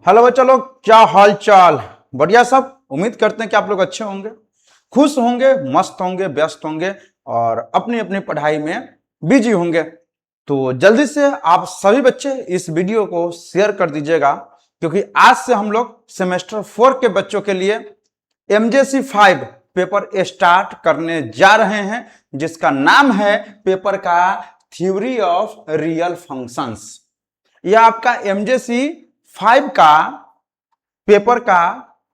Hello बच्चा लोग, क्या हाल चाल। बढ़िया सब। उम्मीद करते हैं कि आप लोग अच्छे होंगे, खुश होंगे, मस्त होंगे, व्यस्त होंगे और अपनी अपनी पढ़ाई में बिजी होंगे। तो जल्दी से आप सभी बच्चे इस वीडियो को शेयर कर दीजिएगा, क्योंकि आज से हम लोग सेमेस्टर 4 के बच्चों के लिए MJC 5 पेपर स्टार्ट करने जा रहे हैं, जिसका नाम है पेपर का थ्योरी ऑफ रियल फंक्शंस। यह आपका MJC 5 का पेपर का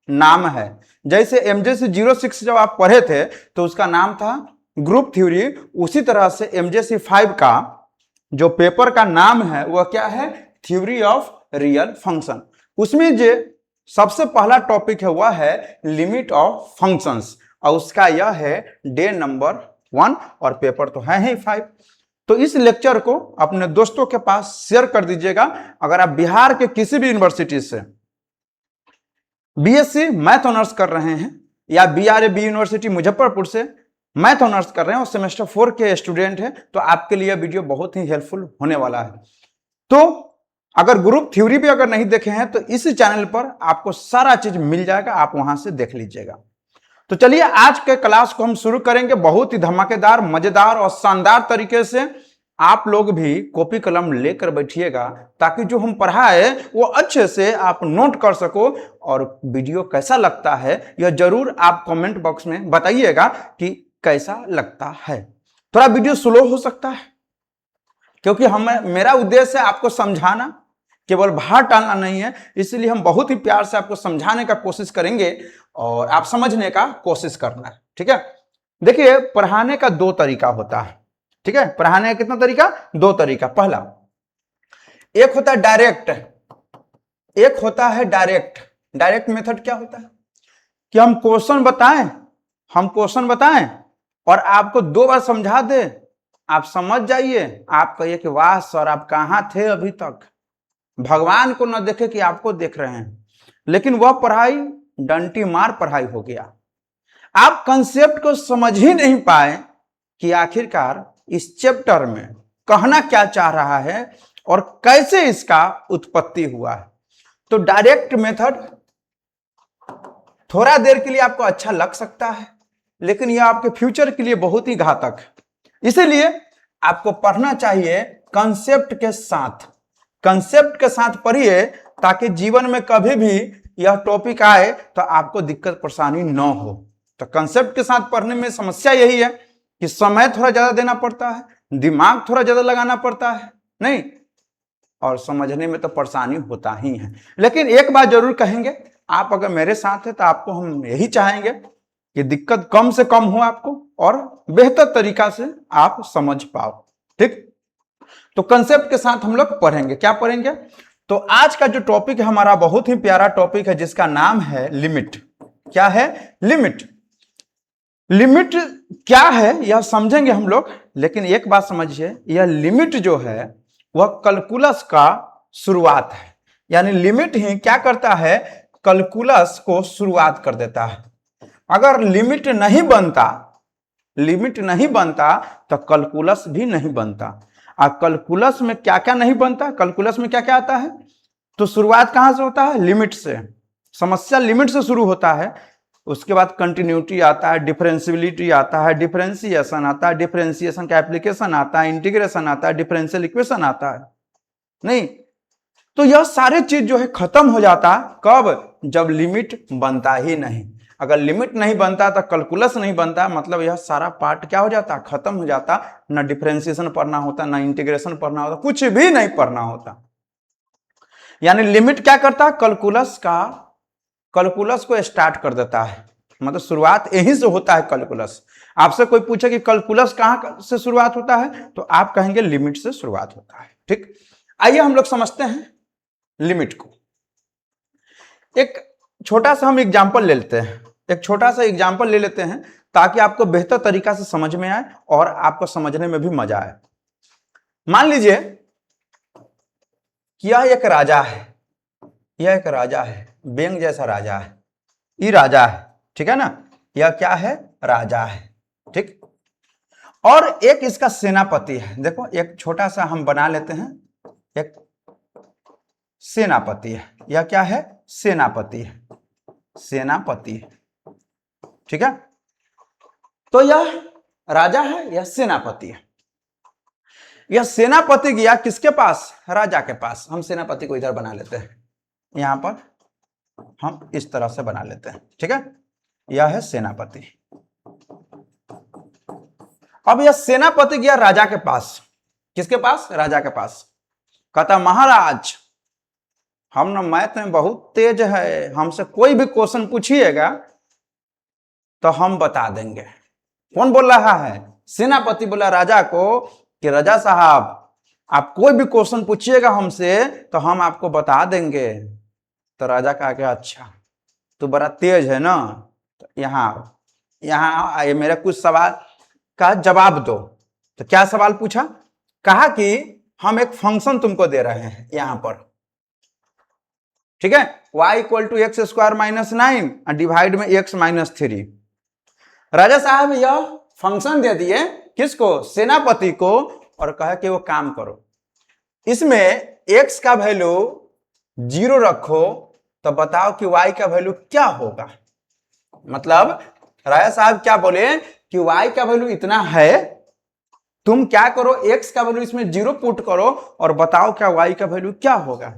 नाम है। जैसे MJC 06 जब आप पढ़े थे तो उसका नाम था ग्रुप थ्योरी, उसी तरह से MJC 5 का जो पेपर का नाम है वह क्या है? Theory of real function. उसमें जो सबसे पहला टॉपिक है वह है लिमिट ऑफ फंक्शंस, और उसका यह है डे नंबर 1 और पेपर तो है ही 5। तो इस लेक्चर को अपने दोस्तों के पास शेयर कर दीजिएगा। अगर आप बिहार के किसी भी यूनिवर्सिटी से BSc मैथ ऑनर्स कर रहे हैं या BRAB यूनिवर्सिटी मुजफ्फरपुर से मैथ ऑनर्स कर रहे हैं और सेमेस्टर 4 के स्टूडेंट हैं, तो आपके लिए वीडियो बहुत ही हेल्पफुल होने वाला है। तो अगर ग्रुप थ्योरी भी अगर नहीं देखे हैं तो इस चैनल पर आपको सारा चीज मिल जाएगा, आप वहां से देख लीजिएगा। तो चलिए आज के क्लास को हम शुरू करेंगे बहुत ही धमाकेदार, मजेदार और शानदार तरीके से। आप लोग भी कॉपी कलम लेकर बैठिएगा ताकि जो हम पढ़ाए वो अच्छे से आप नोट कर सको। और वीडियो कैसा लगता है यह जरूर आप कमेंट बॉक्स में बताइएगा कि कैसा लगता है। थोड़ा वीडियो स्लो हो सकता है क्योंकि मेरा उद्देश्य है आपको समझाना, केवल बाहर टालना नहीं है। इसलिए हम बहुत ही प्यार से आपको समझाने का कोशिश करेंगे और आप समझने का कोशिश करना है, ठीक है। देखिए, पढ़ाने का दो तरीका होता है, ठीक है। पढ़ाने का कितना तरीका? दो तरीका। पहला एक होता है डायरेक्ट, एक होता है डायरेक्ट। डायरेक्ट मेथड क्या होता है कि हम क्वेश्चन बताएं और आपको 2 बार समझा दे, आप समझ जाइए, आप कहिए कि वाह सर आप कहां थे अभी तक, भगवान को न देखे कि आपको देख रहे हैं। लेकिन वह पढ़ाई डंटी मार पढ़ाई हो गया। आप कंसेप्ट को समझ ही नहीं पाए कि आखिरकार इस चैप्टर में कहना क्या चाह रहा है और कैसे इसका उत्पत्ति हुआ है। तो डायरेक्ट मेथड थोड़ा देर के लिए आपको अच्छा लग सकता है, लेकिन यह आपके फ्यूचर के लिए बहुत ही घातक है। इसीलिए आपको पढ़ना चाहिए कंसेप्ट के साथ। कंसेप्ट के साथ पढ़िए ताकि जीवन में कभी भी यह टॉपिक आए तो आपको दिक्कत परेशानी न हो। तो कंसेप्ट के साथ पढ़ने में समस्या यही है कि समय थोड़ा ज्यादा देना पड़ता है, दिमाग थोड़ा ज्यादा लगाना पड़ता है, नहीं, और समझने में तो परेशानी होता ही है। लेकिन एक बात जरूर कहेंगे, आप अगर मेरे साथ है तो आपको हम यही चाहेंगे कि दिक्कत कम से कम हो आपको और बेहतर तरीका से आप समझ पाओ, ठीक। तो कंसेप्ट के साथ हम लोग पढ़ेंगे। क्या पढ़ेंगे? तो आज का जो टॉपिक है हमारा बहुत ही प्यारा टॉपिक है, जिसका नाम है लिमिट। क्या है? लिमिट। लिमिट क्या है यह समझेंगे हम लोग, लेकिन एक बात समझिए, यह लिमिट जो है वह कैलकुलस का शुरुआत है। यानी लिमिट ही क्या करता है? कैलकुलस को शुरुआत कर देता है। अगर लिमिट नहीं बनता तो कैलकुलस भी नहीं बनता। और कैलकुलस में क्या क्या नहीं बनता? कैलकुलस में क्या क्या आता है? तो शुरुआत कहां से होता है? लिमिट से। समस्या लिमिट से शुरू होता है, उसके बाद कंटिन्यूटी आता है, डिफरेंशियबिलिटी आता है, डिफरेंशिएशन आता है, डिफरेंशिएशन का एप्लीकेशन आता है, इंटीग्रेशन आता है, डिफरेंशियल इक्वेशन आता है, नहीं। तो यह सारे चीज जो है खत्म हो जाता कब? जब लिमिट बनता ही नहीं। अगर लिमिट नहीं बनता तो कैलकुलस नहीं बनता, मतलब यह सारा पार्ट क्या हो जाता? खत्म हो जाता। ना डिफरेंशिएशन पढ़ना होता, ना इंटीग्रेशन पढ़ना होता, कुछ भी नहीं पढ़ना होता। यानी लिमिट क्या करता? कैलकुलस को स्टार्ट कर देता है, मतलब शुरुआत यहीं से होता है कैलकुलस। आपसे कोई पूछे कि कैलकुलस कहां से शुरुआत होता है तो आप कहेंगे लिमिट से शुरुआत होता है, ठीक। आइए हम लोग समझते हैं लिमिट को। एक छोटा सा हम एग्जांपल ले लेते हैं, एक छोटा सा एग्जांपल ले लेते हैं ताकि आपको बेहतर तरीका से समझ में आए और आपको समझने में भी मजा आए। मान लीजिए कि यह एक राजा है, यह एक राजा है, बेंग जैसा राजा है, ये राजा है, ठीक है ना। यह क्या है? राजा है, ठीक। और एक इसका सेनापति है। देखो एक छोटा सा हम बना लेते हैं, एक सेनापति है, यह क्या है, सेनापति है, सेनापति है, ठीक है। तो यह राजा है, यह सेनापति है। यह सेनापति गया किसके पास, राजा के पास। हम सेनापति को इधर बना लेते हैं, यहां पर हम इस तरह से बना लेते हैं, ठीक है। यह है सेनापति। अब यह सेनापति गया राजा के पास, किसके पास, राजा के पास। कहता महाराज हम ना मैथ में बहुत तेज है, हमसे कोई भी क्वेश्चन पूछिएगा तो हम बता देंगे। कौन बोल रहा है, सेनापति बोला राजा को कि राजा साहब आप कोई भी क्वेश्चन पूछिएगा हमसे तो हम आपको बता देंगे। तो राजा कहा कि अच्छा तू बड़ा तेज है ना, तो यहाँ आए, मेरे कुछ सवाल का जवाब दो। तो क्या सवाल पूछा, कहा कि हम एक फंक्शन तुमको दे रहे हैं यहां पर, ठीक है, y equal to x square minus 9 divide में x माइनस 3। राजा साहब यह फंक्शन दे दिए किसको, सेनापति को, और कहा कि वो काम करो, इसमें x का वैल्यू 0 रखो तो बताओ कि y का वैल्यू क्या होगा। मतलब राजा साहब क्या बोले कि y का वैल्यू इतना है, तुम क्या करो x का वैल्यू इसमें 0 पुट करो और बताओ क्या y का वैल्यू क्या होगा।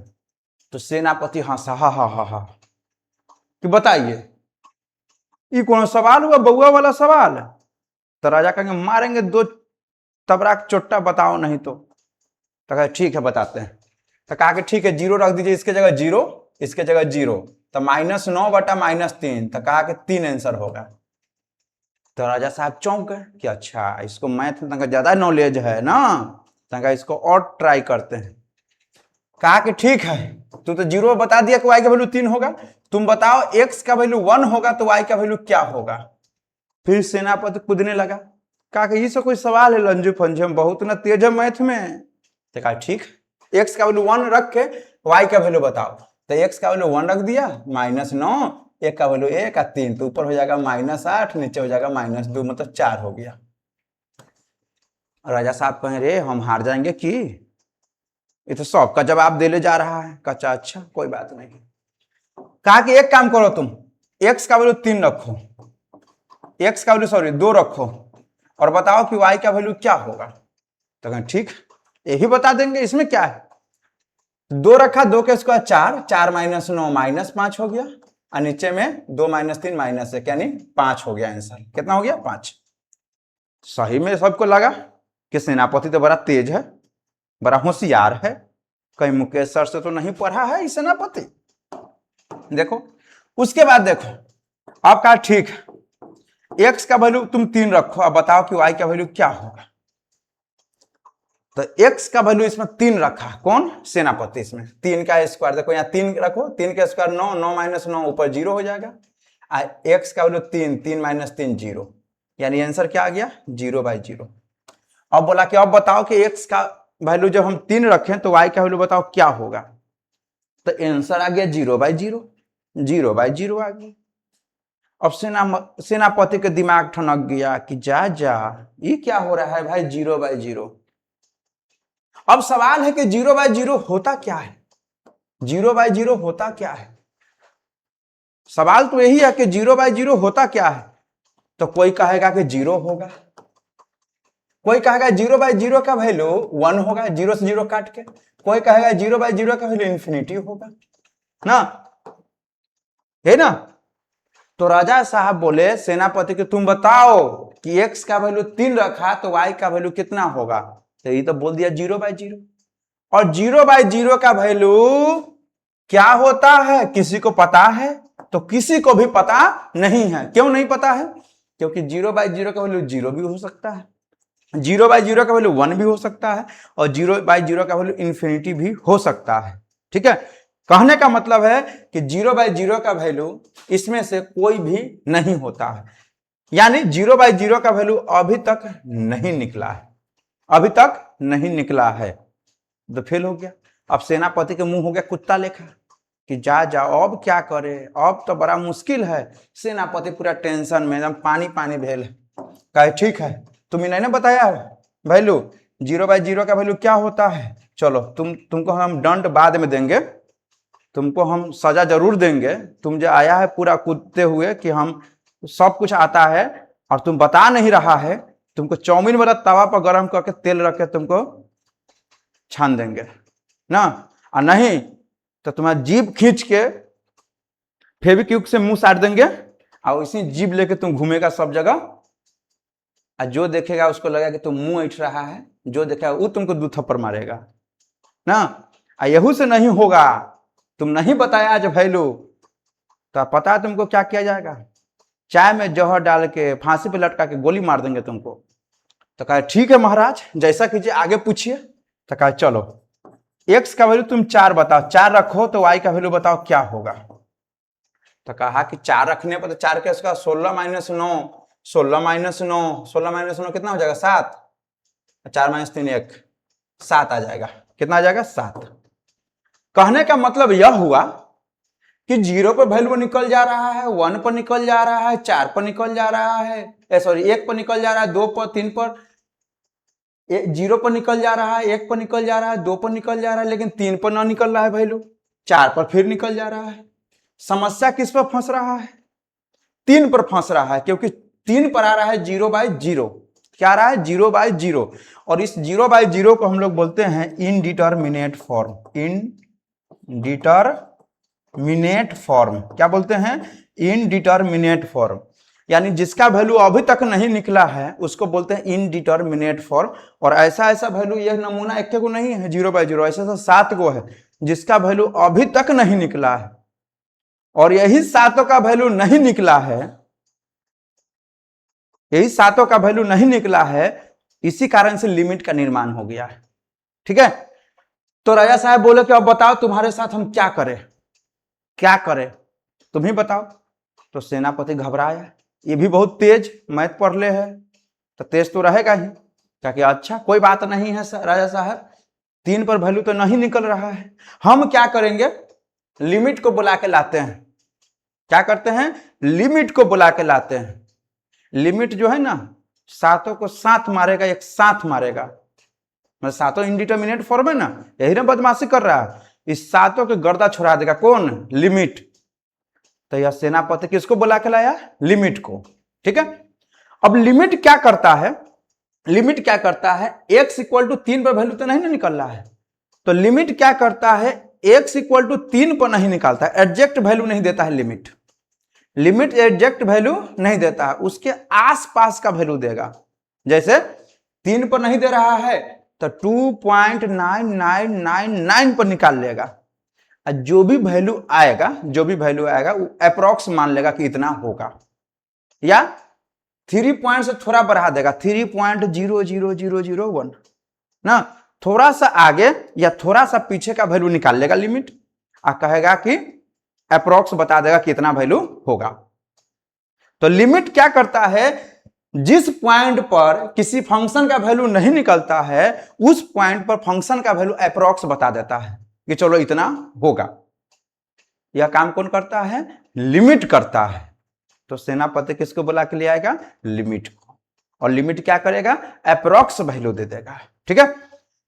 तो सेनापति हंसा, हा कि बताइए ये कौन सवाल हुआ, बउआ वाला सवाल। तो राजा कहेंगे मारेंगे 2 तबराक चोट्टा, बताओ नहीं तो कहा ठीक है बताते हैं। तो कहा कि ठीक है 0 रख दीजिए, इसके जगह 0, इसके जगह 0, तो -9 बटा -3, तो कहा कि 3 आंसर होगा। तो राजा साहब चौंक गए कि अच्छा इसको मैथ में ज्यादा नॉलेज है ना, तो इसको और ट्राई करते हैं। कहा कि ठीक है तू तो 0 बता दिया कि y का वैल्यू 3 होगा, तुम बताओ x का वैल्यू 1 होगा तो y का वैल्यू क्या होगा। फिर सेनापति कूदने लगा, कहा कि ये सब कोई सवाल है लंजू फंजू, हम बहुत ना तेज है मैथ में। तो कहा ठीक, x का वैल्यू 1 रख के y का वैल्यू बताओ। तो x का वैल्यू 1 रख दिया, -9, एक का वैल्यू 1 और 3, तो ऊपर हो जाएगा -8, नीचे हो जाएगा -2, मतलब 4 हो गया। राजा साहब कहें रे हम हार जाएंगे कि ये तो सबका जवाब दे ले जा रहा है। कहा अच्छा कोई बात नहीं। कहा कि एक काम करो तुम x का वैल्यू 3 रखो, x का वैल्यू 2 रखो और बताओ कि y का वैल्यू क्या होगा। तो कहें ठीक यही बता देंगे, इसमें क्या है। 2 रखा, 2 के स्क्वायर 4, 4 - 9 -5 हो गया, और नीचे में 2 - 3 -1 यानी 5 हो गया आंसर। कितना हो गया, 5। सही में सबको लगा कि सेनापति तो बड़ा तेज है, बड़ा होशियार है, कहीं मुकेश सर से तो नहीं पढ़ा है इस सेनापति। देखो उसके बाद देखो अब कहा ठीक x का वैल्यू तुम 3 रखो, अब बताओ कि y का वैल्यू क्या होगा। तो x का वैल्यू इसमें 3 रखा, कौन, सेनापति। इसमें 3 का स्क्वायर देखो, यहाँ 3 रखो, 3 का स्क्वायर 9, 9 - 9 ऊपर 0 हो जाएगा, x का वैल्यू 3, 3 - 3 0, यानी आंसर क्या आ गया, 0/0। अब बोला कि अब बताओ कि x का वैल्यू जब हम 3 रखें तो y का वैल्यू बताओ क्या होगा। तो आंसर आ गया 0/0, 0/0 आ गया। अब सेनापति के दिमाग ठनक गया कि जा ये क्या हो रहा है भाई, 0/0। अब सवाल है कि 0/0 होता क्या है, 0/0 होता क्या है। सवाल तो यही है कि 0/0 होता क्या है। तो कोई कहेगा कि 0 होगा, कोई कहेगा 0/0 का वैल्यू 1 होगा, 0 से 0 काट के, कोई कहेगा 0/0 का वैल्यू इंफिनिटी होगा ना, है ना। तो राजा साहब बोले सेनापति के तुम बताओ कि x का वैल्यू 3 रखा तो y का वैल्यू कितना होगा। तो ये तो बोल दिया 0/0, और 0/0 का वैल्यू क्या होता है किसी को पता है, तो किसी को भी पता नहीं है। क्यों नहीं पता है, क्योंकि 0/0 का वैल्यू 0 भी हो सकता है, 0/0 का वैल्यू 1 भी हो सकता है, और 0/0 का वैल्यू इंफिनिटी भी हो सकता है। ठीक है, कहने का मतलब है कि 0/0 का वैल्यू इसमें से कोई भी नहीं होता है, यानी 0/0 का वैल्यू अभी तक नहीं निकला है, अभी तक नहीं निकला है। तो फेल हो गया। अब सेनापति के मुंह हो गया कुत्ता लेखा कि जा अब क्या करे, अब तो बड़ा मुश्किल है। सेनापति पूरा टेंशन में एकदम पानी पानी भेल है। कहे ठीक है तुम्हें नहीं बताया वैल्यू 0/0 का वैल्यू क्या होता है, चलो तुमको हम दंड बाद में देंगे, तुमको हम सजा जरूर देंगे। तुम जो आया है पूरा कूदते हुए कि हम सब कुछ आता है और तुम बता नहीं रहा है, तुमको चाउमीन वाला तवा पर गर्म करके तेल रख के तुमको छान देंगे ना, और नहीं तो तुम्हारा जीभ खींच के फेविक्विक से मुंह साट देंगे और इसी जीभ लेके तुम घूमेगा सब जगह, और जो देखेगा उसको लगा कि तुम मुंह ऐठ रहा है, जो देखेगा वो तुमको 2 थप्पड़ मारेगा ना। यहू से नहीं होगा, तुम नहीं बताया आज वैल्यू, तो पता है तुमको क्या किया जाएगा? चाय में जहर डाल के फांसी पे लटका के गोली मार देंगे तुमको। तो कहा ठीक है महाराज, जैसा कीजिए, आगे पूछिए। तो कहा चलो x का वैल्यू तुम 4 बताओ, 4 रखो तो y का वैल्यू बताओ क्या होगा। तो कहा कि 4 रखने पर तो 4 के उसका 16 - 9, 16 - 9, 16 - 9 कितना हो जाएगा? 7। 4 - 3 1, 7 आ जाएगा। कितना आ जाएगा? 7। कहने का मतलब यह हुआ कि 0 पर वैल्यू निकल जा रहा है, 1 पर निकल जा रहा है, 4 पर निकल जा रहा है, सॉरी 1 पर निकल जा रहा है, 2 पर, 3 पर, 0 पर निकल जा रहा है, 1 पर निकल जा रहा है, 2 पर निकल जा रहा है, लेकिन 3 पर ना निकल रहा है वैल्यू, 4 पर फिर निकल जा रहा है। समस्या किस पर फंस रहा है? 3 पर फंस रहा है, क्योंकि 3 पर आ रहा है 0/0। क्या आ रहा है? 0/0। और इस 0/0 को हम लोग बोलते हैं इनडिटर्मिनेट फॉर्म। इनडिटर्मिनेट फॉर्म क्या बोलते हैं? इनडिटर्मिनेट फॉर्म, यानी जिसका वैल्यू अभी तक नहीं निकला है उसको बोलते हैं इनडिटर्मिनेट फॉर्म। और ऐसा ऐसा वैल्यू, यह नमूना एक को नहीं है 0/0, ऐसा ऐसा 7 को है जिसका वैल्यू अभी तक नहीं निकला है। और यही 7 का वैल्यू नहीं निकला है, यही 7 का वैल्यू नहीं निकला है, इसी कारण से लिमिट का निर्माण हो गया है। ठीक है, तो राजा साहब बोले कि अब बताओ तुम्हारे साथ हम क्या करें, क्या करें तुम ही बताओ। तो सेनापति घबराया, ये भी बहुत तेज मैथ पढ़ ले है, तो तेज तो रहेगा ही। क्या कि अच्छा कोई बात नहीं है राजा साहब, 3 पर वैल्यू तो नहीं निकल रहा है, हम क्या करेंगे, लिमिट को बुला के लाते हैं। क्या करते हैं? लिमिट को बुला के लाते हैं। लिमिट जो है ना, 7 को 7 मारेगा, एक साथ मारेगा, मतलब 7 इनडिटर्मिनेट फॉर्म है ना, यही ना बदमाशी कर रहा है, इस 7 के गर्दा छुड़ा देगा। कौन? लिमिट। तो यह सेनापति किसको बुला के लाया? लिमिट को। ठीक है, अब लिमिट क्या करता है? लिमिट क्या करता है? x = 3 पर वैल्यू तो नहीं ना निकल रहा है, तो लिमिट क्या करता है? x = 3 पर नहीं निकालता है, एग्जैक्ट वैल्यू नहीं देता है लिमिट। लिमिट एग्जैक्ट वैल्यू नहीं देता है, उसके आसपास का वैल्यू देगा। जैसे 3 पर नहीं दे रहा है तो 2.9999 पर निकाल लेगा, जो भी वैल्यू आएगा, जो भी वैल्यू आएगा वो अप्रोक्स मान लेगा कि इतना होगा, या 3 पॉइंट से थोड़ा बढ़ा देगा, 3.00001 ना, थोड़ा सा आगे या थोड़ा सा पीछे का वैल्यू निकाल लेगा लिमिट, और कहेगा कि अप्रोक्स बता देगा कितना वैल्यू होगा। तो लिमिट क्या करता है? जिस पॉइंट पर किसी फंक्शन का वैल्यू नहीं निकलता है, उस पॉइंट पर फंक्शन का वैल्यू अप्रोक्स बता देता है कि चलो इतना होगा। यह काम कौन करता है? लिमिट करता है। तो सेनापति किसको बुला के ले आएगा? लिमिट को। और लिमिट क्या करेगा? अप्रोक्स वैल्यू दे देगा। ठीक है,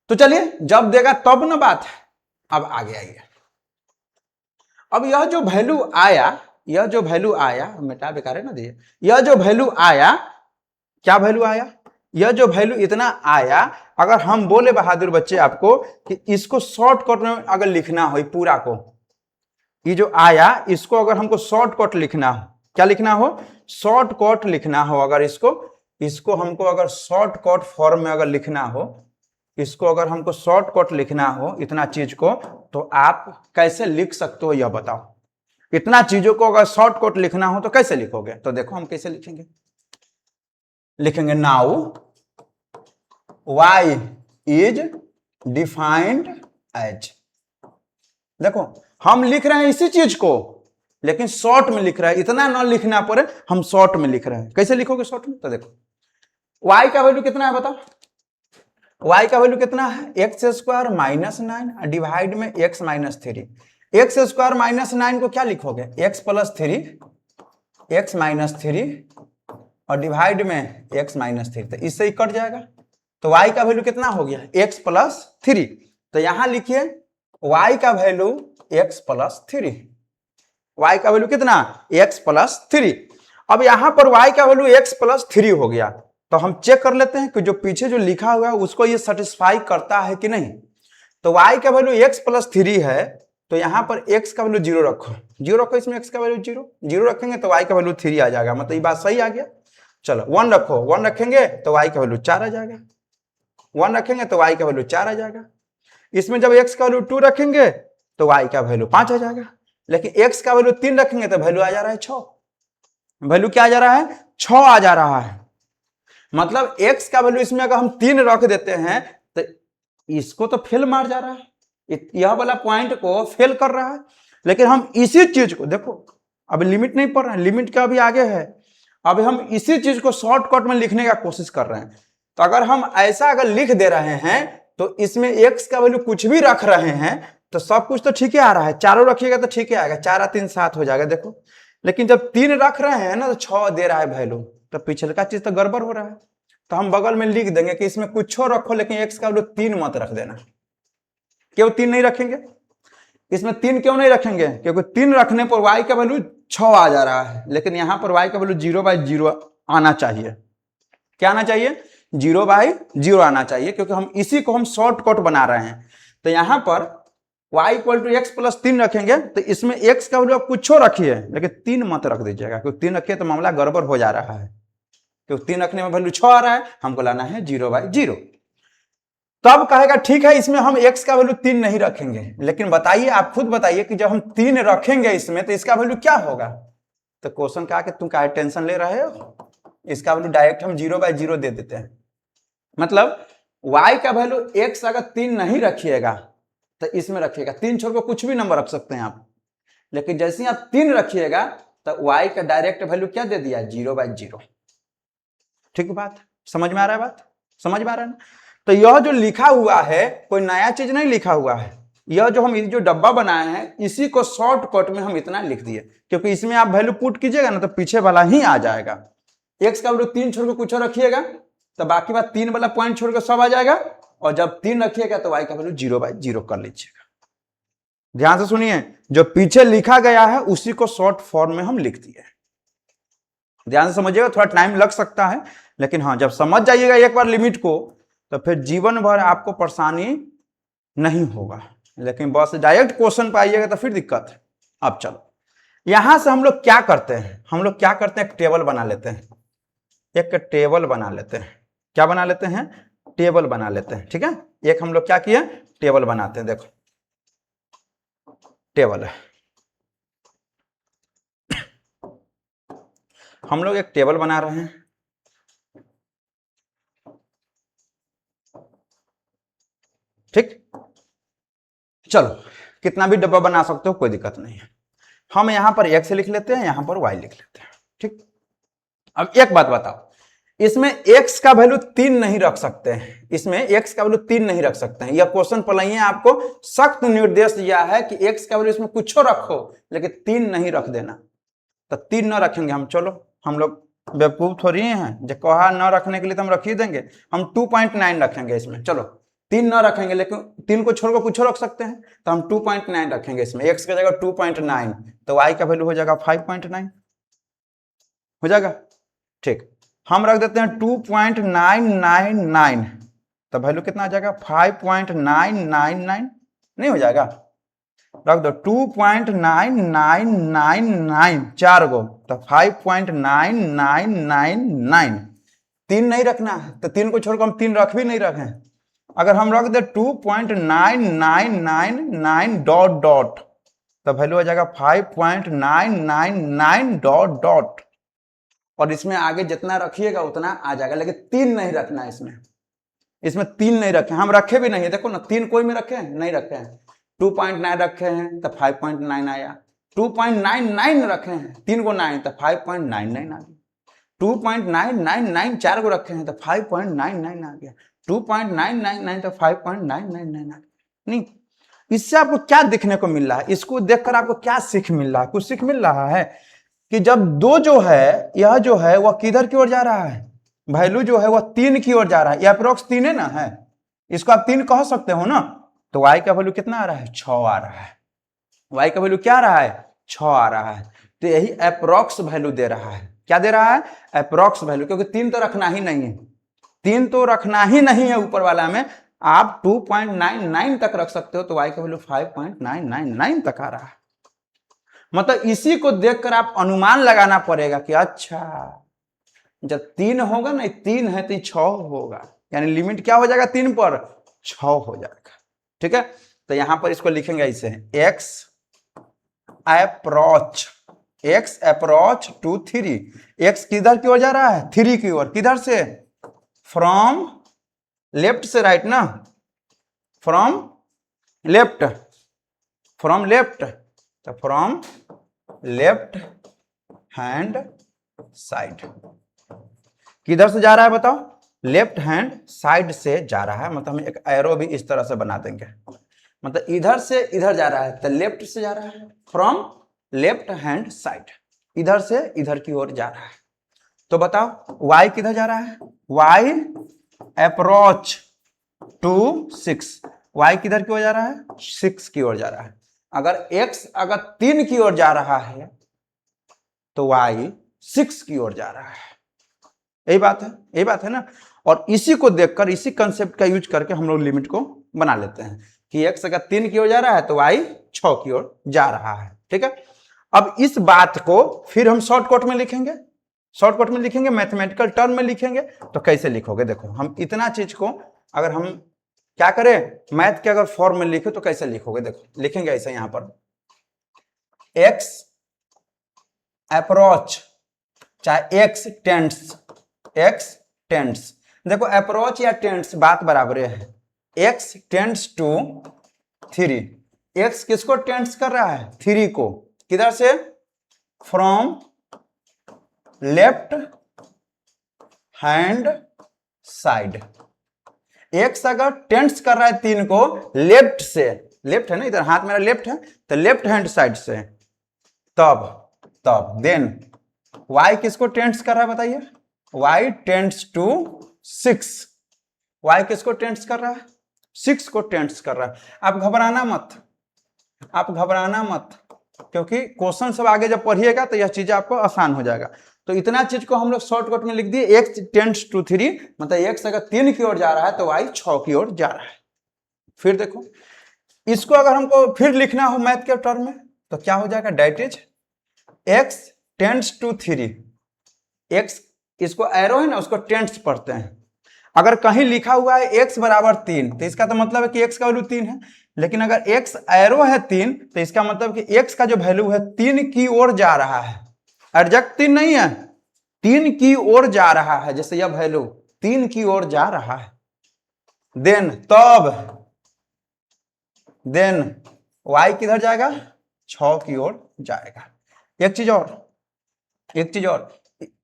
तो चलिए जब देगा तब ना बात है। अब आगे आइए, अब यह जो वैल्यू आया, यह जो वैल्यू आया, मिटा बेकार है ना दिए, यह जो वैल्यू आया, क्या वैल्यू आया? यह जो वैल्यू इतना आया, अगर हम बोले बहादुर बच्चे आपको कि इसको शॉर्टकट में अगर लिखना हो पूरा को, ये जो आया इसको अगर हमको शॉर्टकट लिखना हो, क्या लिखना हो? शॉर्टकट लिखना हो। अगर इसको हमको अगर शॉर्टकट फॉर्म में अगर लिखना हो, इसको अगर हमको शॉर्टकट लिखना हो इतना चीज को, तो आप कैसे लिख सकते हो यह बताओ। इतना चीजों को अगर शॉर्टकट लिखना हो तो कैसे लिखोगे? तो देखो हम कैसे लिखेंगे, लिखेंगे now y is defined as. देखो हम लिख रहे हैं इसी चीज को, लेकिन शॉर्ट में लिख रहे हैं, इतना ना लिखना पड़े, हम शॉर्ट में लिख रहे हैं। कैसे लिखोगे शॉर्ट में? तो देखो y का वैल्यू कितना है बताओ, y का वैल्यू कितना है? x² - 9 डिवाइड में x - 3। x² - 9 को क्या लिखोगे? x + 3, x - 3 और डिवाइड में x - 3, तो इससे ही कट जाएगा। तो y का वैल्यू कितना हो गया? x + 3। तो यहां लिखिए y का वैल्यू x+3, y का वैल्यू कितना, x+3। अब यहां पर y का वैल्यू x+3 हो गया, तो हम चेक कर लेते हैं कि जो पीछे जो लिखा हुआ है उसको ये सेटिस्फाई करता है कि नहीं। तो y का वैल्यू x+3 है, तो यहां पर x का वैल्यू 0 रखो, 0 रखो, इसमें x का वैल्यू 0 रखेंगे तो y का वैल्यू 3 आ जाएगा, मतलब ये बात सही आ गया। चलो 1 रखो, 1 रखेंगे तो y का वैल्यू 4 आ जाएगा, 1 रखेंगे तो y का वैल्यू 4 आ जाएगा। इसमें जब x का वैल्यू 2 रखेंगे तो y का वैल्यू 5 आ जाएगा, लेकिन x का वैल्यू 3 रखेंगे तो वैल्यू आ जा रहा है 6। वैल्यू क्या आ जा रहा है, 6 आ जा रहा है। मतलब x का वैल्यू इसमें अगर हम 3 रख देते हैं तो इसको तो फेल मार जा रहा है, यह वाला पॉइंट को फेल कर रहा है। लेकिन हम इसी चीज को देखो, अभी लिमिट नहीं पढ़ रहे हैं, लिमिट का अभी आगे है, अभी हम इसी चीज को शॉर्टकट में लिखने का कोशिश कर रहे हैं। तो अगर हम ऐसा अगर लिख दे रहे हैं तो इसमें x का वैल्यू कुछ भी रख रहे हैं तो सब कुछ तो ठीक ही आ रहा है, चारों रखिएगा तो ठीक ही आएगा, 4 और 3 7 हो जाएगा देखो। लेकिन जब 3 रख रहे हैं ना तो 6 दे रहा है वैल्यू, तो पिछले का चीज तो गड़बड़ हो रहा है। तो हम बगल में लिख देंगे कि इसमें कुछ रखो लेकिन x का वैल्यू 3 मत रख देना। क्यों 3 नहीं रखेंगे, इसमें 3 क्यों नहीं रखेंगे, क्योंकि 3 रखने पर y का वैल्यू 6 आ जा रहा है, लेकिन यहां पर y का वैल्यू 0/0 आना चाहिए। क्या आना चाहिए, 0/0 आना चाहिए, क्योंकि हम इसी को हम शॉर्टकट बना रहे हैं। तो यहां पर y = x+3 रखेंगे तो इसमें x का वैल्यू आप कुछ रखिए लेकिन 3 मत रख दीजिएगा, क्योंकि 3 रखिए तो मामला गड़बड़ हो जा रहा है, क्योंकि 3 रखने में वैल्यू 6 आ रहा है, हमको लाना है 0/0। तब कहेगा ठीक है इसमें हम x का वैल्यू 3 नहीं रखेंगे, लेकिन बताइए, आप खुद बताइए कि जब हम 3 रखेंगे इसमें तो इसका वैल्यू क्या होगा। तो क्वेश्चन कहा कि तुम क्या टेंशन ले रहे हो, इसका वैल्यू डायरेक्ट हम 0/0 दे देते हैं। मतलब y का वैल्यू x अगर 3 नहीं रखिएगा तो इसमें रखिएगा, 3 छोड़ कर कुछ भी नंबर रख सकते हैं आप, लेकिन जैसे ही आप 3 रखिएगा तो y का डायरेक्ट वैल्यू क्या दे दिया, 0/0। ठीक बात, समझ में आ रहा है, बात समझ में आ रहा है ना। तो यह जो लिखा हुआ है कोई नया चीज नहीं लिखा हुआ है, यह जो हम जो डब्बा बनाए हैं इसी को शॉर्टकट में हम इतना लिख दिए, क्योंकि इसमें आप वैल्यू पुट कीजिएगा ना तो पीछे वाला ही आ जाएगा। x का वैल्यू 3 छोड़ के कुछ और रखिएगा तो बाकी बात 3 वाला पॉइंट छोड़ के सब आ जाएगा, और जब 3 रखिएगा तो y का वैल्यू 0/0 कर लीजिएगा। ध्यान से सुनिए, जो पीछे लिखा गया है उसी को शॉर्ट फॉर्म में हम लिख दिए। ध्यान से समझिएगा, थोड़ा टाइम लग सकता है, लेकिन हाँ जब समझ जाइएगा एक बार लिमिट को तो फिर जीवन भर आपको परेशानी नहीं होगा, लेकिन बस डायरेक्ट क्वेश्चन पे आइएगा तो फिर दिक्कत है। अब चलो यहां से हम लोग क्या करते हैं, हम लोग क्या करते हैं, एक टेबल बना लेते हैं, एक टेबल बना लेते हैं। क्या बना लेते हैं, टेबल बना लेते हैं। ठीक है, एक हम लोग क्या किए, टेबल बनाते हैं। देखो टेबल है, हम लोग एक टेबल बना रहे हैं। ठीक, चलो कितना भी डब्बा बना सकते हो, कोई दिक्कत नहीं है। हम यहां पर x लिख लेते हैं, यहां पर y लिख लेते हैं। ठीक, अब एक बात बताओ, इसमें x का वैल्यू 3 नहीं रख सकते हैं, इसमें x का वैल्यू 3 नहीं रख सकते हैं। यह क्वेश्चन पढ़ाइए, आपको सख्त निर्देश दिया है कि x का वैल्यू इसमें कुछ रखो लेकिन 3 नहीं रख देना। तो 3 न रखेंगे हम, चलो हम लोग बेवकूफ थोड़ी हैं, जो कहा न रखने के लिए तो हम रख ही देंगे। हम 2.9 रखेंगे इसमें, चलो 3 न रखेंगे लेकिन 3 को छोड़कर कुछ रख सकते हैं, तो हम 2.9 रखेंगे इसमें। x की जगह 2.9 तो y का वैल्यू हो जाएगा 5.9 हो जाएगा। ठीक, हम रख देते हैं 2.999 तो वैल्यू कितना आ जाएगा, 5.999 नहीं हो जाएगा, रख दो 2.9999 4 गो तो 5.999। 3 नहीं रखना है तो 3 को छोड़कर हम 3 रख भी नहीं रखे। अगर हम रख दे 2.9999 डॉट डॉट तो वैल्यू आ जाएगा 5.999 डॉट डॉट, और इसमें आगे जितना रखिएगा उतना आ जाएगा, लेकिन 3 नहीं रखना है इसमें। इसमें 3 नहीं रखे, हम रखे भी नहीं है, देखो ना 3 कोई में रखे हैं, नहीं रखे हैं। 2.9 रखे हैं तो 5.9 आया, 2.99 रखे हैं 3 को 9 तो 5.99 आ गया, 2.999 4 को रखे हैं तो 5.99 आ गया, 2.999 तो 5.999 आ गया। नहीं, इससे आपको क्या देखने को मिल रहा है, इसको देखकर आपको क्या सीख मिल रहा है, कुछ सीख मिल रहा है कि जब 2 जो है, यह जो है वह किधर की ओर जा रहा है, वैल्यू जो है वह 3 की ओर जा रहा है, यह अप्रोक्स 3 है ना है, इसको आप 3 कह सकते हो ना। तो y का वैल्यू कितना आ रहा है, 6 आ रहा है। y का वैल्यू क्या आ रहा है, 6 आ रहा है। तो यही अप्रोक्स वैल्यू दे रहा है। क्या दे रहा है, अप्रोक्स वैल्यू, क्योंकि 3 तो रखना ही नहीं है, 3 तो रखना ही नहीं है ऊपर वाला में। आप 2.99 तक रख सकते हो, तो y का वैल्यू 5.999 तक आ रहा है। मतलब इसी को देखकर आप अनुमान लगाना पड़ेगा कि अच्छा जब 3 होगा ना, 3 है तो 6 होगा, यानी लिमिट क्या हो जाएगा 3 पर, 6 हो जाएगा। ठीक है, तो यहां पर इसको लिखेंगे ऐसे, x अप्रोच टू 3। x किधर की ओर जा रहा है, 3 की ओर। किधर से, फ्रॉम लेफ्ट से राइट ना, फ्रॉम लेफ्ट, फ्रॉम लेफ्ट, तो फ्रॉम लेफ्ट हैंड साइड। किधर से जा रहा है बताओ, लेफ्ट हैंड साइड से जा रहा है। मतलब हम एक एरो भी इस तरह से बना देंगे, मतलब इधर से इधर जा रहा है, तो लेफ्ट से जा रहा है, फ्रॉम लेफ्ट हैंड साइड, इधर से इधर की ओर जा रहा है। तो बताओ y किधर जा रहा है, y अप्रोच टू 6, y किधर की ओर जा रहा है, 6 की ओर जा रहा है। अगर x अगर 3 की ओर जा रहा है तो y 6 की ओर जा रहा है। यही बात है, यही बात है ना। और इसी को देखकर, इसी कंसेप्ट का यूज करके हम लोग लिमिट को बना लेते हैं कि x अगर 3 की ओर जा रहा है तो y 6 की ओर जा रहा है। ठीक है, अब इस बात को फिर हम शॉर्टकट में लिखेंगे, शॉर्टकट में लिखेंगे, मैथमेटिकल टर्म में लिखेंगे। तो कैसे लिखोगे, देखो हम इतना चीज को अगर हम क्या करें, मैथ के अगर फॉर्म में लिखे तो कैसे लिखोगे, देखो लिखेंगे ऐसे, यहां पर x अप्रोच, चाहे x टेंड्स, देखो अप्रोच या टेंड्स बात बराबर है। x टेंड्स टू 3, x किसको टेंड्स कर रहा है, 3 को। किधर से, from left hand side. x अगर टेंड्स कर रहा है 3 को लेफ्ट से, लेफ्ट है ना, इधर हाथ मेरा लेफ्ट है, तो लेफ्ट हैंड साइड से, तब देन y किसको टेंड्स कर रहा है बताइए, y टेंड्स टू 6, y किसको टेंड्स कर रहा है, 6 को टेंड्स कर रहा है। आप घबराना मत, आप घबराना मत, क्योंकि क्वेश्चन सब आगे जब पढ़िएगा तो यह चीजें आपको आसान हो जाएगा। तो इतना चीज को हम लोग शॉर्टकट में लिख दिए, x टेंड्स टू 3, मतलब x अगर 3 की ओर जा रहा है तो y 6 की ओर जा रहा है। फिर देखो इसको अगर हमको फिर लिखना हो मैथ के टर्म में तो क्या हो जाएगा, that is x tends to 3, x इसको एरो है ना, उसको टेंड्स पढ़ते हैं। अगर कहीं लिखा हुआ है x बराबर 3 तो इसका तो मतलब है कि x का वैल्यू 3 है, लेकिन अगर x एरो है 3 तो इसका मतलब कि x का जो वैल्यू है 3 की ओर जा रहा है। एग्जैक्ट 3 नहीं है, 3 की ओर जा रहा है, जैसे यह वैल्यू 3 की ओर जा रहा है। देन y किधर जाएगा, 6 की ओर जाएगा। एक चीज और,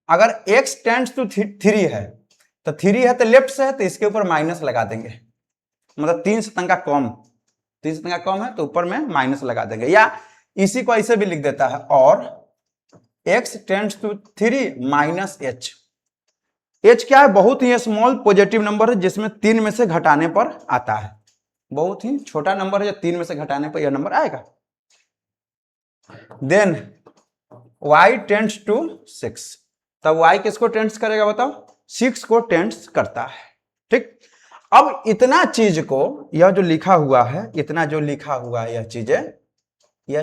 अगर x टेंड्स टू 3 है तो 3 है तो लेफ्ट से है, तो इसके ऊपर माइनस लगा देंगे, मतलब 3 से तंका कम है तो ऊपर में माइनस लगा देंगे। या इसी को ऐसे भी लिख देता है, और x tends to 3 minus h। h क्या है, बहुत ही स्मॉल पॉजिटिव नंबर है जिसमें 3 में से घटाने पर आता है, बहुत ही छोटा नंबर है जो 3 में से घटाने पर यह नंबर आएगा। देन y टेंड्स टू 6, तब y किसको टेंड्स करेगा बताओ, 6 को टेंड्स करता है। ठीक, अब इतना चीज को, यह जो लिखा हुआ है, इतना जो लिखा हुआ है, यह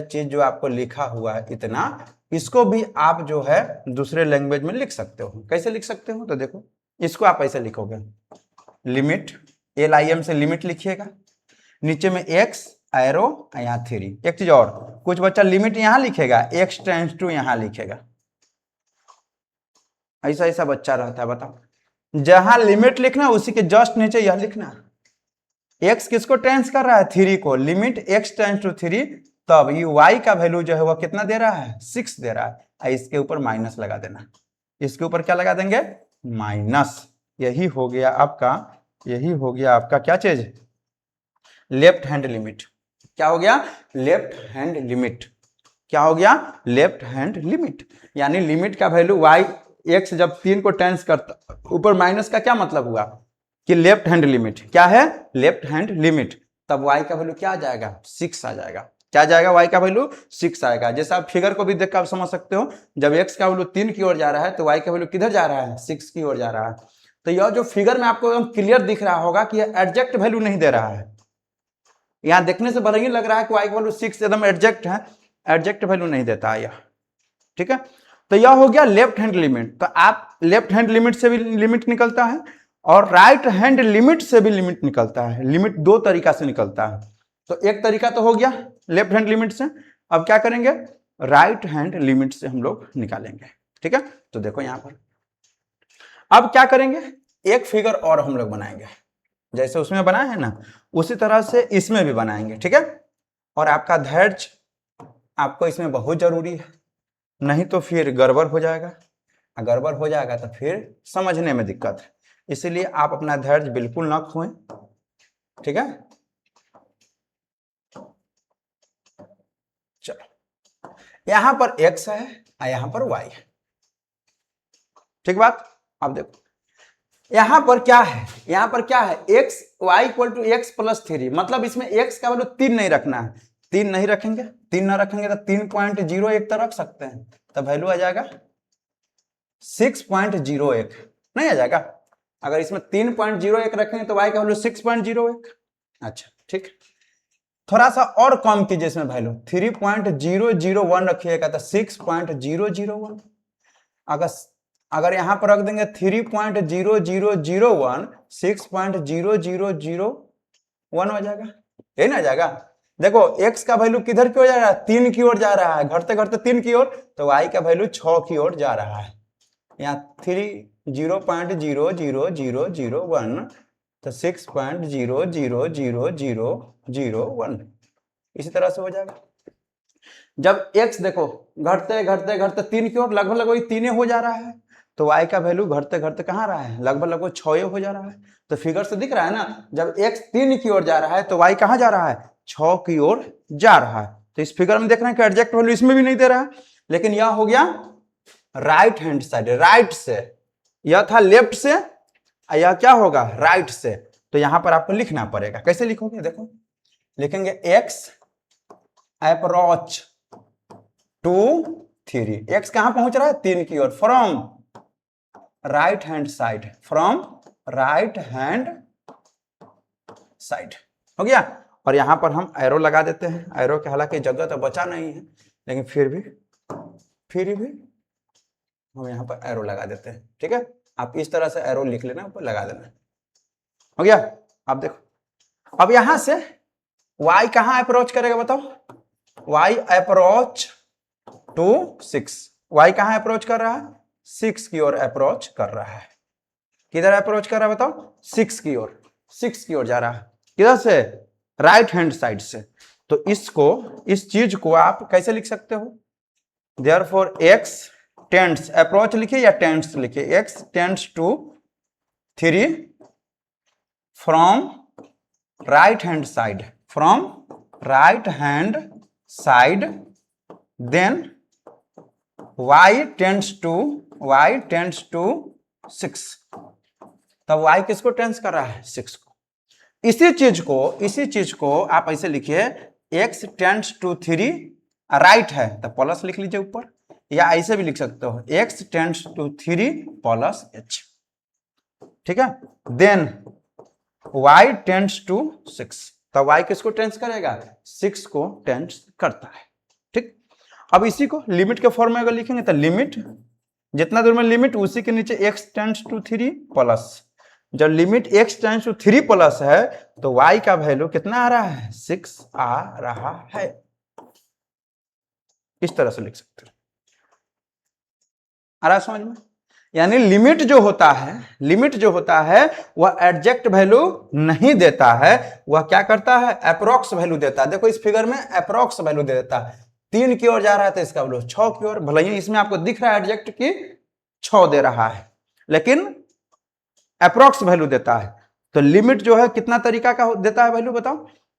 चीज जो आपको लिखा हुआ है इतना, इसको भी आप जो है दूसरे लैंग्वेज में लिख सकते हो। कैसे लिख सकते हो, तो देखो इसको आप ऐसे लिखोगे, लिमिट, LIM से लिमिट लिखिएगा, नीचे में x एरो, यहाँ 3। एक चीज और, कुछ बच्चा लिमिट यहां लिखेगा, x टेंड्स टू यहां लिखेगा, ऐसा बच्चा रहता है। बताओ, जहां लिमिट लिखना उसी के जस्ट नीचे यह लिखना, x किसको टेंस कर रहा है, 3 को, लिमिट x टेंस टू 3, तब ये y का वैल्यू जो है वह कितना दे रहा है, 6 दे रहा है, इसके ऊपर माइनस लगा देना, इसके ऊपर क्या लगा देंगे, माइनस। यही हो गया आपका क्या चीज, लेफ्ट हैंड लिमिट। क्या हो गया, लेफ्ट हैंड लिमिट। क्या हो गया, लेफ्ट हैंड लिमिट। यानी लिमिट का वैल्यू y, x जब 3 को टेंस करता, ऊपर माइनस का क्या मतलब हुआ कि लेफ्ट हैंड लिमिट क्या है, लेफ्ट हैंड लिमिट। तब y का वैल्यू क्या आ जाएगा, 6 आ जाएगा। क्या जाएगा, y का वैल्यू 6 आएगा। जैसे आप फिगर को भी देख कर आप समझ सकते हो, जब x का वैल्यू 3 की ओर जा रहा है तो y का वैल्यू किधर जा रहा है, 6 की ओर जा रहा है। तो यह जो फिगर में आपको एकदम क्लियर दिख रहा होगा कि यह एडजेक्ट वैल्यू नहीं दे रहा है। यहां देखने से भले ही लग रहा है कि y का वैल्यू 6 एकदम एडजेक्ट है, एडजेक्ट वैल्यू नहीं देता है यह। ठीक है, तो यह हो गया लेफ्ट हैंड लिमिट। तो आप लेफ्ट हैंड लिमिट से भी लिमिट निकलता है और राइट हैंड लिमिट से भी लिमिट निकलता है। लिमिट दो तरीका से निकलता है। तो एक तरीका तो हो गया लेफ्ट हैंड लिमिट से, अब क्या करेंगे, राइट हैंड लिमिट से हम लोग निकालेंगे। ठीक है, तो देखो यहां पर अब क्या करेंगे, एक फिगर और हम लोग बनाएंगे, जैसे उसमें बनाए हैं ना उसी तरह से इसमें भी बनाएंगे। ठीक है, और आपका धैर्य आपको इसमें बहुत जरूरी है, नहीं तो फिर गड़बड़ हो जाएगा। गड़बड़ हो जाएगा तो फिर समझने में दिक्कत है, इसीलिए आप अपना धैर्य बिल्कुल ना खोएं। ठीक है, चलो यहां पर x है और यहां पर y है। ठीक बात, अब देखो यहां पर क्या है, यहां पर क्या है, x y equal to x plus 3, मतलब इसमें x का वैल्यू 3 नहीं रखना है। 3 नहीं रखेंगे, 3 ना रखेंगे तो 3.01 तो रख सकते हैं, तो वैल्यू आ जाएगा 6.01, नहीं आ जाएगा। अगर इसमें 3.01 रखेंगे तो y का वैल्यू 6.01। अच्छा ठीक, थोड़ा सा और कम कीजिए इसमें वैल्यू, 3.001 रखिएगा तो 6.001। अगर यहां पर रख देंगे 3.0001, 6.0001 हो जाएगा, यही ना जाएगा। देखो x का वैल्यू किधर की ओर जा रहा है, 3 की ओर जा रहा है, घटते घटते 3 की ओर, तो y का वैल्यू 6 की ओर जा रहा है। यहाँ 0.00001 तो 6.00001 इसी तरह से हो जाएगा। जब x देखो घटते घटते घटते 3 की ओर, लगभग लगभग 3 हो जा रहा है, तो y का वैल्यू घटते घटते कहाँ रहा है, लगभग लगभग 6 हो जा रहा है। तो फिगर से दिख रहा है ना, जब x 3 की ओर जा रहा है तो y कहाँ जा रहा है, 6 की ओर जा रहा है। तो इस फिगर में देख रहे हैं कि एडजेक्ट वैल्यू इसमें भी नहीं दे रहा है, लेकिन यह हो गया राइट हैंड साइड, राइट से, यह था लेफ्ट से, यह क्या होगा, राइट से। तो यहां पर आपको लिखना पड़ेगा, कैसे लिखोगे, देखो लिखेंगे x अप्रोच टू 3, x कहां पहुंच रहा है, 3 की ओर, from right hand side, from right hand side, हो गया। और यहां पर हम एरो लगा देते हैं, एरो के हालांकि जगह तो बचा नहीं है, लेकिन फिर भी हम यहाँ पर एरो लगा देते हैं। ठीक है, आप इस तरह से एरो लिख लेना, ऊपर लगा देना, हो गया। अब देखो, अब यहां से y कहां अप्रोच करेगा बताओ, y अप्रोच टू 6, y कहां अप्रोच कर रहा है, 6 की ओर अप्रोच कर रहा है। किधर अप्रोच कर रहा है बताओ, 6 की ओर, 6 की ओर जा रहा है, किधर से, राइट हैंड साइड से। तो इसको, इस चीज को आप कैसे लिख सकते हो, देयरफॉर x टेंड्स, अप्रोच लिखिए या टेंड्स लिखिए, x tends to 3 from right hand side, from right hand side, then y tends to 6, तब y किसको टेंस कर रहा है, 6 को। इसी चीज को आप ऐसे लिखिए, x टेंड्स टू 3, राइट है तो प्लस लिख लीजिए ऊपर, या ऐसे भी लिख सकते हो, x tends to 3 plus h। ठीक है, देन y टेंड्स टू 6, तो y किसको टेंस करेगा, 6 को टेंस करता है। ठीक, अब इसी को लिमिट के फॉर्म में अगर लिखेंगे तो लिमिट, जितना दूर में लिमिट उसी के नीचे x टेंड्स टू 3 प्लस, जब limit x tends to 3 plus है तो y का वैल्यू कितना आ रहा है, 6 आ रहा है। इस तरह से लिख सकते हो, आ रहा है समझ में। यानी लिमिट जो होता है वह एडजेक्ट वैल्यू नहीं देता है, वह क्या करता है, अप्रोक्स वैल्यू देता है। देखो इस फिगर में अप्रोक्स वैल्यू दे देता है, 3 की ओर जा रहा है तो इसका वैल्यू 6 की ओर, भले ही इसमें आपको दिख रहा है एडजेक्ट की 6 दे रहा है, लेकिन अप्रोक्स वैल्यू देता है। तो लिमिट जो है कितना तरीका का देता है वैल्यू बताओ,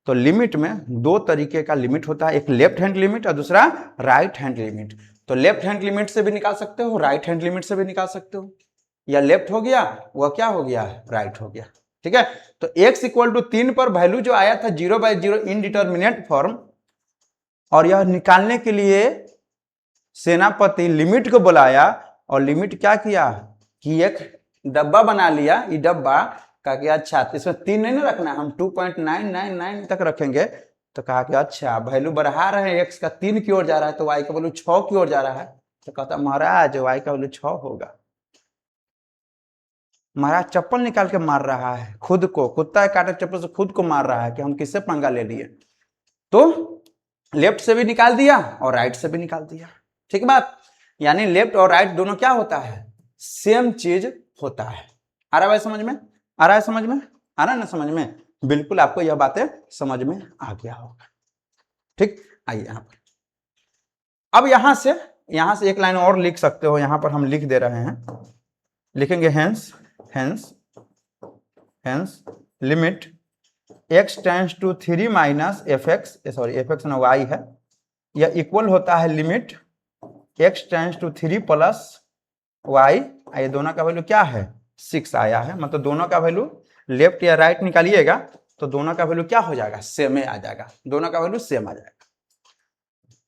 तो लिमिट में 2 तरीके का लिमिट होता है, एक लेफ्ट हैंड लिमिट और दूसरा राइट हैंड लिमिट। तो लेफ्ट हैंड लिमिट से भी निकाल सकते हो, राइट हैंड लिमिट से भी निकाल सकते हो, या लेफ्ट हो गया वह क्या हो गया, राइट हो गया। ठीक है। तो x इक्वल टू 3 पर वैल्यू जो आया था 0/0 इनडिटर्मिनेट फॉर्म, और यह निकालने के लिए सेनापति लिमिट को बुलाया और लिमिट क्या किया कि एक डब्बा बना लिया। ये डब्बा कहा कि अच्छा इसमें 3 नहीं ना रखना, हम 2.999 तक रखेंगे। तो कहा कि अच्छा वैल्यू बढ़ा रहे हैं, x का 3 की ओर जा रहा है तो y का वैल्यू 6 की ओर जा रहा है। तो कहता महाराज y का वैल्यू 6 होगा। महाराज चप्पल निकाल के मार रहा है खुद को, कुत्ता काटे चप्पल से खुद को मार रहा है कि हम किससे पंगा ले लिए। तो लेफ्ट से भी निकाल दिया और राइट से भी निकाल दिया, ठीक बात। यानी लेफ्ट और राइट दोनों क्या होता है, सेम चीज होता है। आ रहा है समझ में, आ रहा है समझ में, आ रहा है ना समझ में। बिल्कुल आपको यह बातें समझ में आ गया होगा, ठीक। आइए यहां पर, अब यहां से एक लाइन और लिख सकते हो। यहां पर हम लिख दे रहे हैं, लिखेंगे hence limit x tends to 3 minus fx, sorry fx ना y है, यह इक्वल होता है limit x tends to 3 plus y। ये दोनों का वैल्यू क्या है 6 आया है, मतलब दोनों का वैल्यू लेफ्ट या राइट निकालिएगा तो दोनों का वैल्यू क्या हो जाएगा, सेम आ जाएगा, दोनों का वैल्यू सेम आ जाएगा।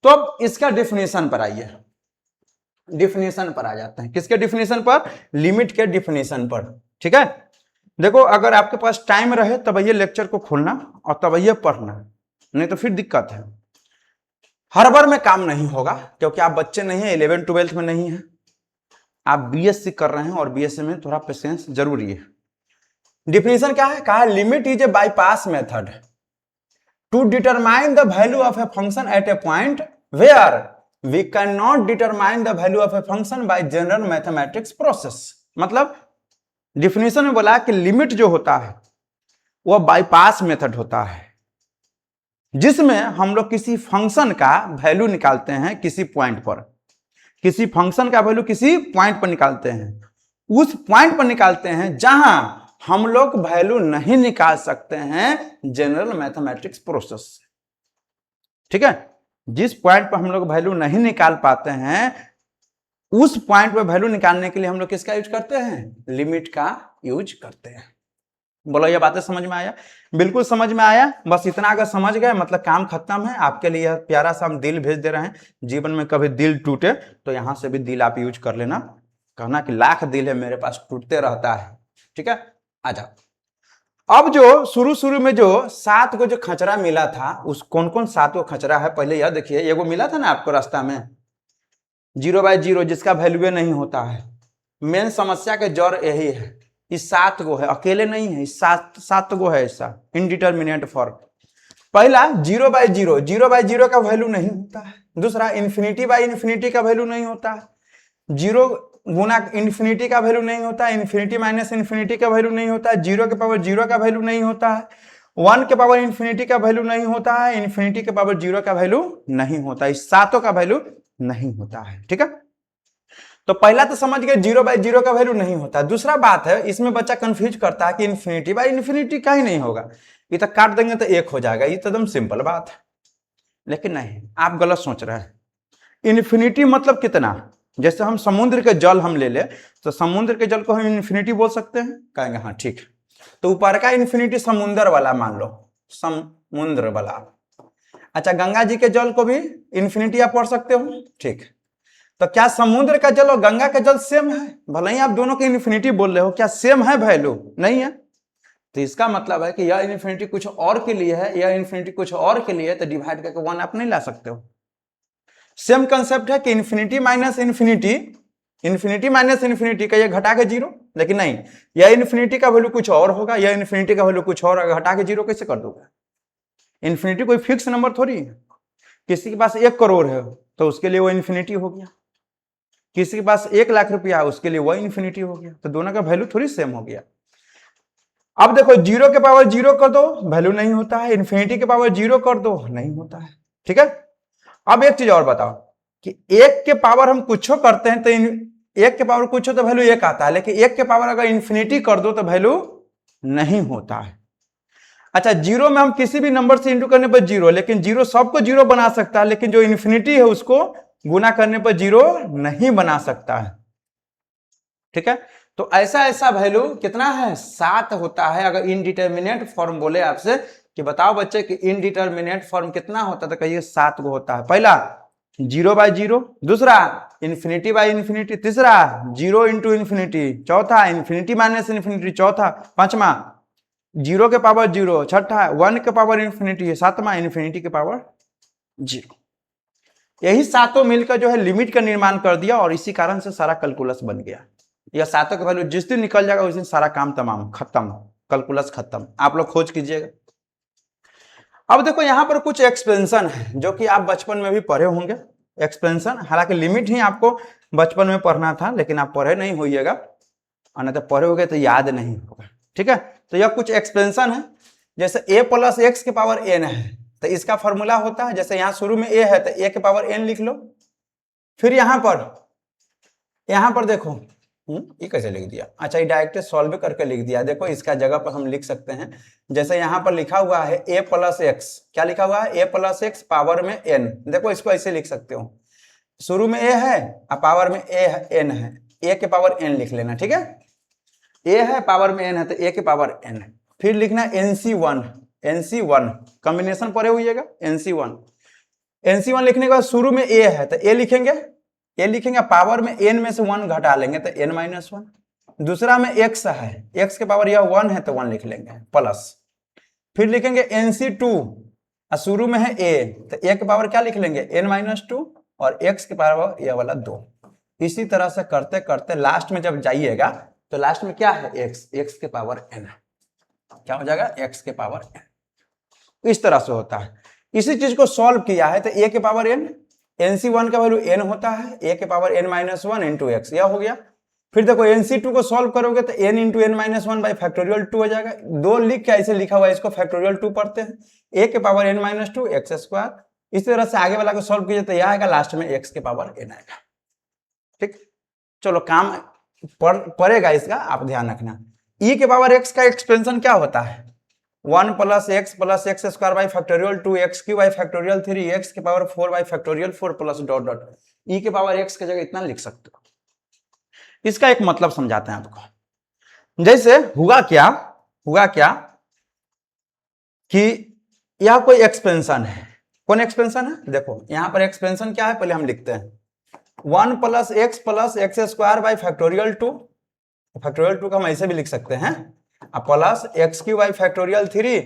तो अब इसका डिफिनेशन पर आइए, डिफिनेशन पर आ जाते हैं। किसके डिफिनेशन पर, लिमिट के डिफिनेशन पर, ठीक है। देखो अगर आपके पास टाइम रहे तब ये लेक्चर को खोलना और तब ये पढ़ना, नहीं तो फिर दिक्कत है। हर बार में काम नहीं होगा क्योंकि आप बच्चे नहीं है, 11th 12th में नहीं है, आप बीएससी कर रहे हैं और बीएससी में थोड़ा पेशेंस जरूरी है। डिफिनेशन क्या है, कहा limit is a bypass method to determine the value of a function at a point where we can not determine the value of a function by general mathematics process. मतलब definition में बोला कि limit जो होता है वह bypass method होता है जिसमें हम लोग किसी फंक्शन का वैल्यू निकालते हैं किसी पॉइंट पर, किसी फंक्शन का वैल्यू किसी पॉइंट पर निकालते हैं, उस पॉइंट पर निकालते हैं जहां हम लोग वैल्यू नहीं निकाल सकते हैं जनरल मैथमेटिक्स प्रोसेस से, ठीक है। जिस पॉइंट पर हम लोग वैल्यू नहीं निकाल पाते हैं उस पॉइंट पे वैल्यू निकालने के लिए हम लोग किसका यूज करते हैं, लिमिट का यूज करते हैं। बोलो ये बातें समझ में आया, बिल्कुल समझ में आया। बस इतना अगर समझ गए मतलब काम खत्म है। आपके लिए यह प्यारा सा हम दिल भेज दे रहे हैं, जीवन में कभी दिल टूटे तो यहां से भी दिल आप यूज कर लेना, कहना कि लाख दिल है मेरे पास, टूटते रहता है, ठीक है। आ जाओ। अब जो शुरू में जो 7 को जो खचरा मिला था, उस कौन कौन 7 को खचरा है पहले यह देखिए। एगो मिला था ना आपको रास्ता में 0/0 जिसका वैल्यू नहीं होता है। मेन समस्या के जड़ यही है, इस 7 गो है, अकेले नहीं है, इस 7 गो है ऐसा इनडिटर्मिनेट फॉर्म। पहला 0/0, 0/0 का वैल्यू नहीं होता है। दूसरा इन्फिनिटी का वैल्यू नहीं होता है, 0 गुना इन्फिनिटी का वैल्यू नहीं होता है, इन्फिनिटी माइनस इन्फिनिटी का वैल्यू नहीं होता है, 0 के पावर 0 का वैल्यू नहीं होता है, 1 के पावर इन्फिनिटी का वैल्यू नहीं होता है, इन्फिनिटी के पावर 0 का वैल्यू नहीं होता है, इस 7 का वैल्यू नहीं होता है, ठीक है। तो पहला तो समझ गए 0/0 का वैल्यू नहीं होता। दूसरा बात है इसमें बच्चा कंफ्यूज करता है कि इन्फिनिटी बाय इन्फिनिटी का ही नहीं होगा, ये तो काट देंगे तो 1 हो जाएगा, ये तो एकदम सिंपल बात है। लेकिन नहीं, आप गलत सोच रहे हैं। इन्फिनिटी मतलब कितना, जैसे हम समुद्र के जल हम ले ले तो समुद्र के जल को हम इन्फिनिटी बोल सकते हैं, कहेंगे हाँ ठीक। तो ऊपर का इन्फिनिटी समुद्र वाला मान लो, समुद्र वाला। अच्छा गंगा जी के जल को भी इन्फिनिटी आप पढ़ सकते हो, ठीक। तो क्या समुद्र का जल और गंगा का जल सेम है, भले ही आप दोनों के इन्फिनिटी बोल रहे हो, क्या सेम है वैल्यू, नहीं है। तो इसका मतलब है कि यह इन्फिनिटी कुछ और के लिए है, यह इन्फिनिटी कुछ और के लिए, तो डिवाइड करके 1 आप नहीं ला सकते हो। सेम कंसेप्ट है कि इन्फिनिटी माइनस इन्फिनिटी का ये घटा के 0, लेकिन नहीं, यह इन्फिनिटी का वैल्यू कुछ और होगा, यह इन्फिनिटी का वैल्यू कुछ और, घटा के 0 कैसे कर दोगे। इन्फिनिटी कोई फिक्स नंबर थोड़ी है। किसी के पास 1 करोड़ है तो उसके लिए वो इन्फिनिटी हो गया, किसी के पास 1 लाख रुपया है उसके लिए वो इन्फिनिटी हो गया, तो दोनों का वैल्यू थोड़ी सेम हो गया। अब देखो 0 के पावर 0 कर दो वैल्यू नहीं होता है, इन्फिनिटी के पावर 0 कर दो नहीं होता है, ठीक है। अब एक चीज और बताओ कि 1 के पावर हम कुछ करते हैं तो 1 के पावर कुछ तो वैल्यू 1 आता है, लेकिन 1 के पावर अगर इन्फिनिटी कर दो तो वैल्यू नहीं होता है। अच्छा 0 में हम किसी भी नंबर से इंटू करने पर 0, लेकिन 0 सबको 0 बना सकता है, लेकिन जो इन्फिनिटी है उसको गुना करने पर 0 नहीं बना सकता है, ठीक है। तो ऐसा ऐसा वैल्यू कितना है 7 होता है। अगर इनडिटर्मिनेट फॉर्म बोले आपसे कि बताओ बच्चे कि इनडिटर्मिनेट फॉर्म कितना होता है, तो कहिए 7 को होता है। पहला 0/0, दूसरा ∞/∞, तीसरा 0 इंटू इन्फिनिटी, चौथा ∞ माइनस इन्फिनिटी, चौथा पांचवा 0 के पावर 0, छठा 1 के पावर इन्फिनिटी, सातवां ∞ के पावर 0। यही सातों मिलकर जो है लिमिट का निर्माण कर दिया और इसी कारण से सारा कैलकुलस बन गया। यह सातों का वैल्यू जिस दिन निकल जाएगा उस दिन सारा काम तमाम खत्म, कैलकुलस खत्म। आप लोग खोज कीजिएगा। अब देखो यहां पर कुछ एक्सपेंशन है जो कि आप बचपन में भी पढ़े होंगे। एक्सपेंशन हालांकि लिमिट ही आपको बचपन में पढ़ना था, लेकिन आप पढ़े नहीं होइएगा, और नहीं तो पढ़े होगे तो याद नहीं होगा। ठीक है, तो यह कुछ एक्सपेंशन है। जैसे a + x के पावर n है, तो इसका फॉर्मूला होता है, जैसे यहां शुरू में a है तो a के पावर n लिख लो। फिर यहां पर देखो ये कैसे लिख दिया, अच्छा ये डायरेक्ट सॉल्व करके लिख दिया। देखो इसका जगह पर हम लिख सकते हैं, जैसे यहां पर लिखा हुआ है a + x, क्या लिखा हुआ है a + x पावर में n। देखो इसको ऐसे लिख सकते हो, शुरू में a है और पावर में n है, a के पावर n लिख लेना। ठीक है, a है पावर में n है तो a के पावर n। फिर लिखना NC1 कॉम्बिनेशन पढ़े हुईएगा, NC1 लिखने के बाद शुरू में a है तो a लिखेंगे, पावर में n में से 1 घटा लेंगे तो n-1। दूसरा में x है, x के पावर यह 1 है तो 1 लिख लेंगे प्लस। फिर लिखेंगे NC2 और शुरू में है a तो a के पावर क्या लिख लेंगे n-2 और x के पावर यह वाला 2। इसी तरह से करते करते लास्ट में जब जाइएगा तो लास्ट में क्या है x के पावर n, क्या हो जाएगा x के पावर n। इस तरह से होता है। इसी चीज को सॉल्व किया है तो a के पावर n, NC1 का वैल्यू n होता है, a के पावर n-1 इंटू x, यह हो गया। फिर देखो NC2 को सॉल्व करोगे तो n into n-1 by factorial 2 हो जाएगा। 2 लिख के ऐसे लिखा हुआ है, इसको फैक्टोरियल 2 पढ़ते हैं, a के पावर n-2 x²। इस तरह से आगे वाला को सॉल्व कीजिए तो यह आएगा, लास्ट में x के पावर n आएगा। ठीक, चलो काम पड़ेगा इसका, आप ध्यान रखना। e के पावर x का एक्सपेंशन क्या होता है 1 + x + x² by factorial 2 x³ by factorial 3 x के power 4 by factorial 4 plus dot dot. e के पावर x की जगह इतना लिख सकते हो। इसका एक मतलब समझाते हैं आपको। जैसे हुआ क्या कि यह कोई एक्सपेंशन है। कौन एक्सपेंशन है, देखो यहां पर एक्सपेंशन क्या है, पहले हम लिखते हैं 1 + x + x² by factorial 2, factorial 2 का हम ऐसे भी लिख सकते हैं, plus x³ by factorial 3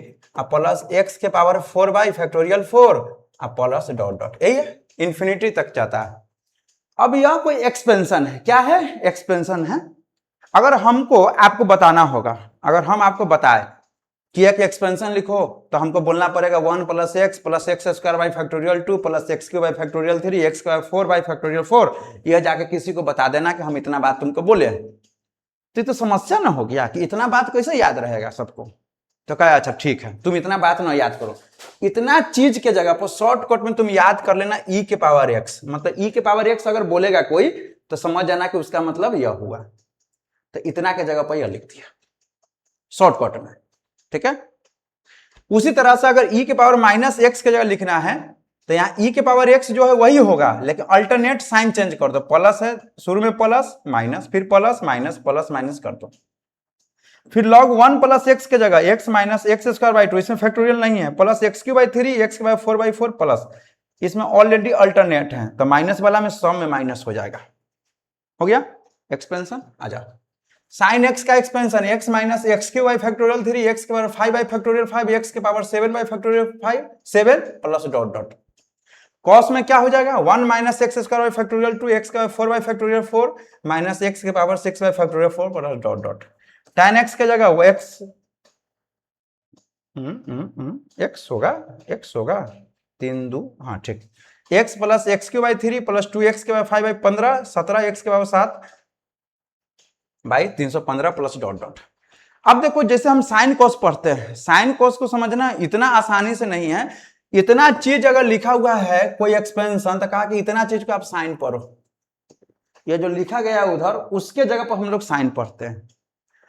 plus x के power 4 by factorial 4 plus dot dot, यही है, इंफिनिटी तक जाता है। अब यह कोई एक्सपेंशन है, क्या है, एक्सपेंशन है। अगर हमको आपको बताना होगा, अगर हम आपको बताए कि एक एक्सपेंशन लिखो तो हमको बोलना पड़ेगा 1 + x + x² by factorial 2 plus x³ by factorial 3 x के पावर 4 बाई फैक्टोरियल 4। यह जाके किसी को बता देना कि हम इतना बात तुमको बोले, तो समस्या ना हो गया कि इतना बात कैसे याद रहेगा सबको। तो कहा अच्छा ठीक है, तुम इतना बात ना याद करो, इतना चीज के जगह पर शॉर्टकट में तुम याद कर लेना e के पावर x। मतलब e के पावर x अगर बोलेगा कोई तो समझ जाना कि उसका मतलब यह हुआ, तो इतना के जगह पर यह लिख दिया शॉर्टकट में। ठीक है, उसी तरह से अगर e के पावर -x की जगह लिखना है तो यहाँ e के पावर x जो है वही होगा, लेकिन अल्टरनेट साइन चेंज कर दो। प्लस है, शुरू में प्लस माइनस, फिर प्लस माइनस प्लस माइनस कर दो। फिर log 1 + x के जगह x - x² बाई 2, इसमें फैक्टोरियल नहीं है, प्लस x³ बाई 3 x के पावर 4 बाई 4 प्लस, इसमें ऑलरेडी अल्टरनेट है तो माइनस वाला में सम में माइनस हो जाएगा। हो गया एक्सपेंशन। आ जाओ साइन x का expansion x - x³ by factorial 3 x के पावर 5 बाई फैक्टोरियल 5 x के power 7 by factorial 5 7 plus dot dot. Cos में क्या हो जाएगा 1 - x² बाई फैक्टोरियल 2 x के power 4 by factorial 4 minus x के power 6 by factorial 4 plus dot dot. tan x के जगह वो x होगा 3 2, हाँ ठीक, x + x³ by 3 plus 2x के पावर 5 बाई 15 17 x के power 7 by 315 plus dot dot. अब देखो जैसे हम साइन कॉस पढ़ते हैं, साइन कॉस को समझना इतना आसानी से नहीं है। इतना चीज अगर लिखा हुआ है कोई एक्सपेंशन तो कहा कि इतना चीज को आप साइन पढ़ो, ये जो लिखा गया उधर उसके जगह पर हम लोग साइन पढ़ते हैं।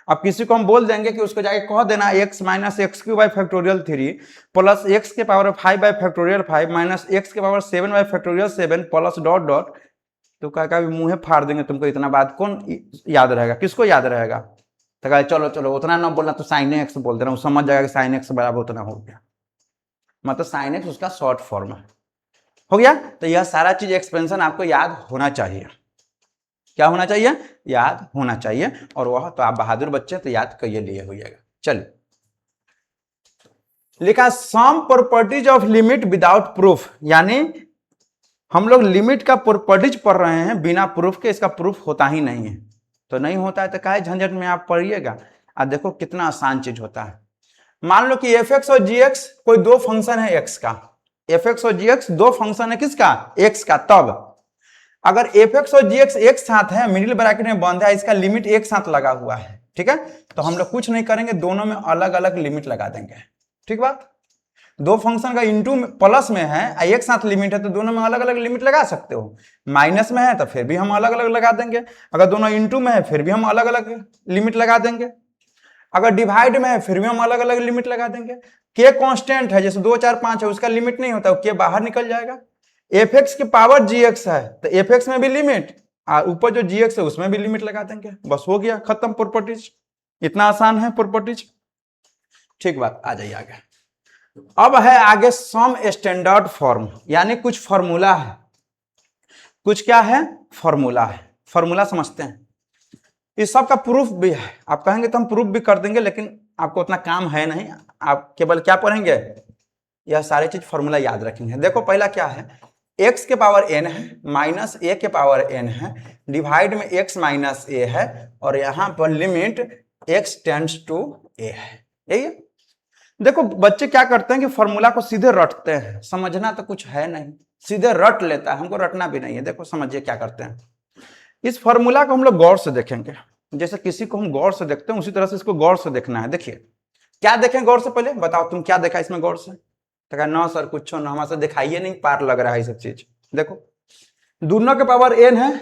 अब किसी को हम बोल देंगे कि उसको जाके कह देना x - x³ by factorial 3 plus x के power 5 by factorial 5 minus x के power 7 by factorial 7 plus dot dot, तो कहा मुंह फाड़ देंगे तुमको, इतना बात कौन याद रहेगा, किसको याद रहेगा। तो कहा चलो चलो उतना ना बोलना, तो साइन एक्स बोल दे रहा हूँ, समझ जाएगा कि साइन एक्स बराबर उतना हो गया, मतलब साइन एक्स उसका शॉर्ट फॉर्म हो गया। तो यह सारा चीज एक्सपेंशन आपको याद होना चाहिए। क्या होना चाहिए? याद होना चाहिए। और वह तो आप बहादुर बच्चे तो याद करिए लिए हो जाएगा। चलिए, लिखा some properties of limit without proof, यानी हम लोग लिमिट का प्रॉपर्टीज पढ़ रहे हैं बिना प्रूफ के, इसका प्रूफ होता ही नहीं है। तो नहीं होता है तो काहे झंझट में आप पढ़िएगा। अब देखो कितना आसान चीज होता है। मान लो कि एफ एक्स और जी एक्स कोई दो फंक्शन है एक्स का, एफ एक्स और जी एक्स दो फंक्शन है किसका? एक्स का। तब अगर एफ एक्स और जी एक्स एक साथ है, मिडिल ब्रैकेट में बंद है, इसका लिमिट एक साथ लगा हुआ है, ठीक है, तो हम लोग कुछ नहीं करेंगे, दोनों में अलग अलग लिमिट लगा देंगे। ठीक बात? दो फंक्शन का इंटू प्लस में है, एक साथ लिमिट है, तो दोनों में अलग अलग लिमिट लगा सकते हो। माइनस में है तो फिर भी हम अलग अलग लगा देंगे, अगर दोनों इंटू में है फिर भी हम अलग अलग लिमिट लगा देंगे, अगर डिवाइड में है फिर भी हम अलग अलग लिमिट लगा देंगे। के कांस्टेंट है, जैसे 2 4 5 है, उसका लिमिट नहीं होता, के बाहर निकल जाएगा। एफ एक्स की पावर जी एक्स है तो एफ एक्स में भी लिमिट, और ऊपर जो जी एक्स है उसमें भी लिमिट लगा देंगे, बस हो गया, खत्म प्रॉपर्टीज। इतना आसान है प्रॉपर्टीज। ठीक बात, आ जाइए आगे। अब है आगे सम स्टैंडर्ड फॉर्म, यानी कुछ फॉर्मूला है। कुछ क्या है? फॉर्मूला है। फॉर्मूला समझते हैं, इस सब का प्रूफ भी है। आप कहेंगे तो हम प्रूफ भी कर देंगे, लेकिन आपको उतना काम है नहीं, आप केवल क्या पढ़ेंगे, यह सारे चीज फॉर्मूला याद रखेंगे। देखो पहला क्या है, x के पावर n है माइनस a के पावर n है, डिवाइड में x माइनस a है, और यहां पर limit x tends to a है। यही है। देखो बच्चे क्या करते हैं कि फॉर्मूला को सीधे रटते हैं, समझना तो कुछ है नहीं, सीधे रट लेता है, हमको रटना भी नहीं है। देखो समझिए क्या करते हैं, इस फॉर्मूला को हम लोग गौर से देखेंगे, जैसे किसी को हम गौर से देखते हैं उसी तरह से इसको गौर से देखना है। देखिए क्या देखें गौर से, पहले बताओ तुम क्या देखा इसमें गौर से? तो कहा ना सर कुछ ना, हमारे से दिखाइए नहीं, पार लग रहा है ये सब चीज। देखो दोनों के पावर n है,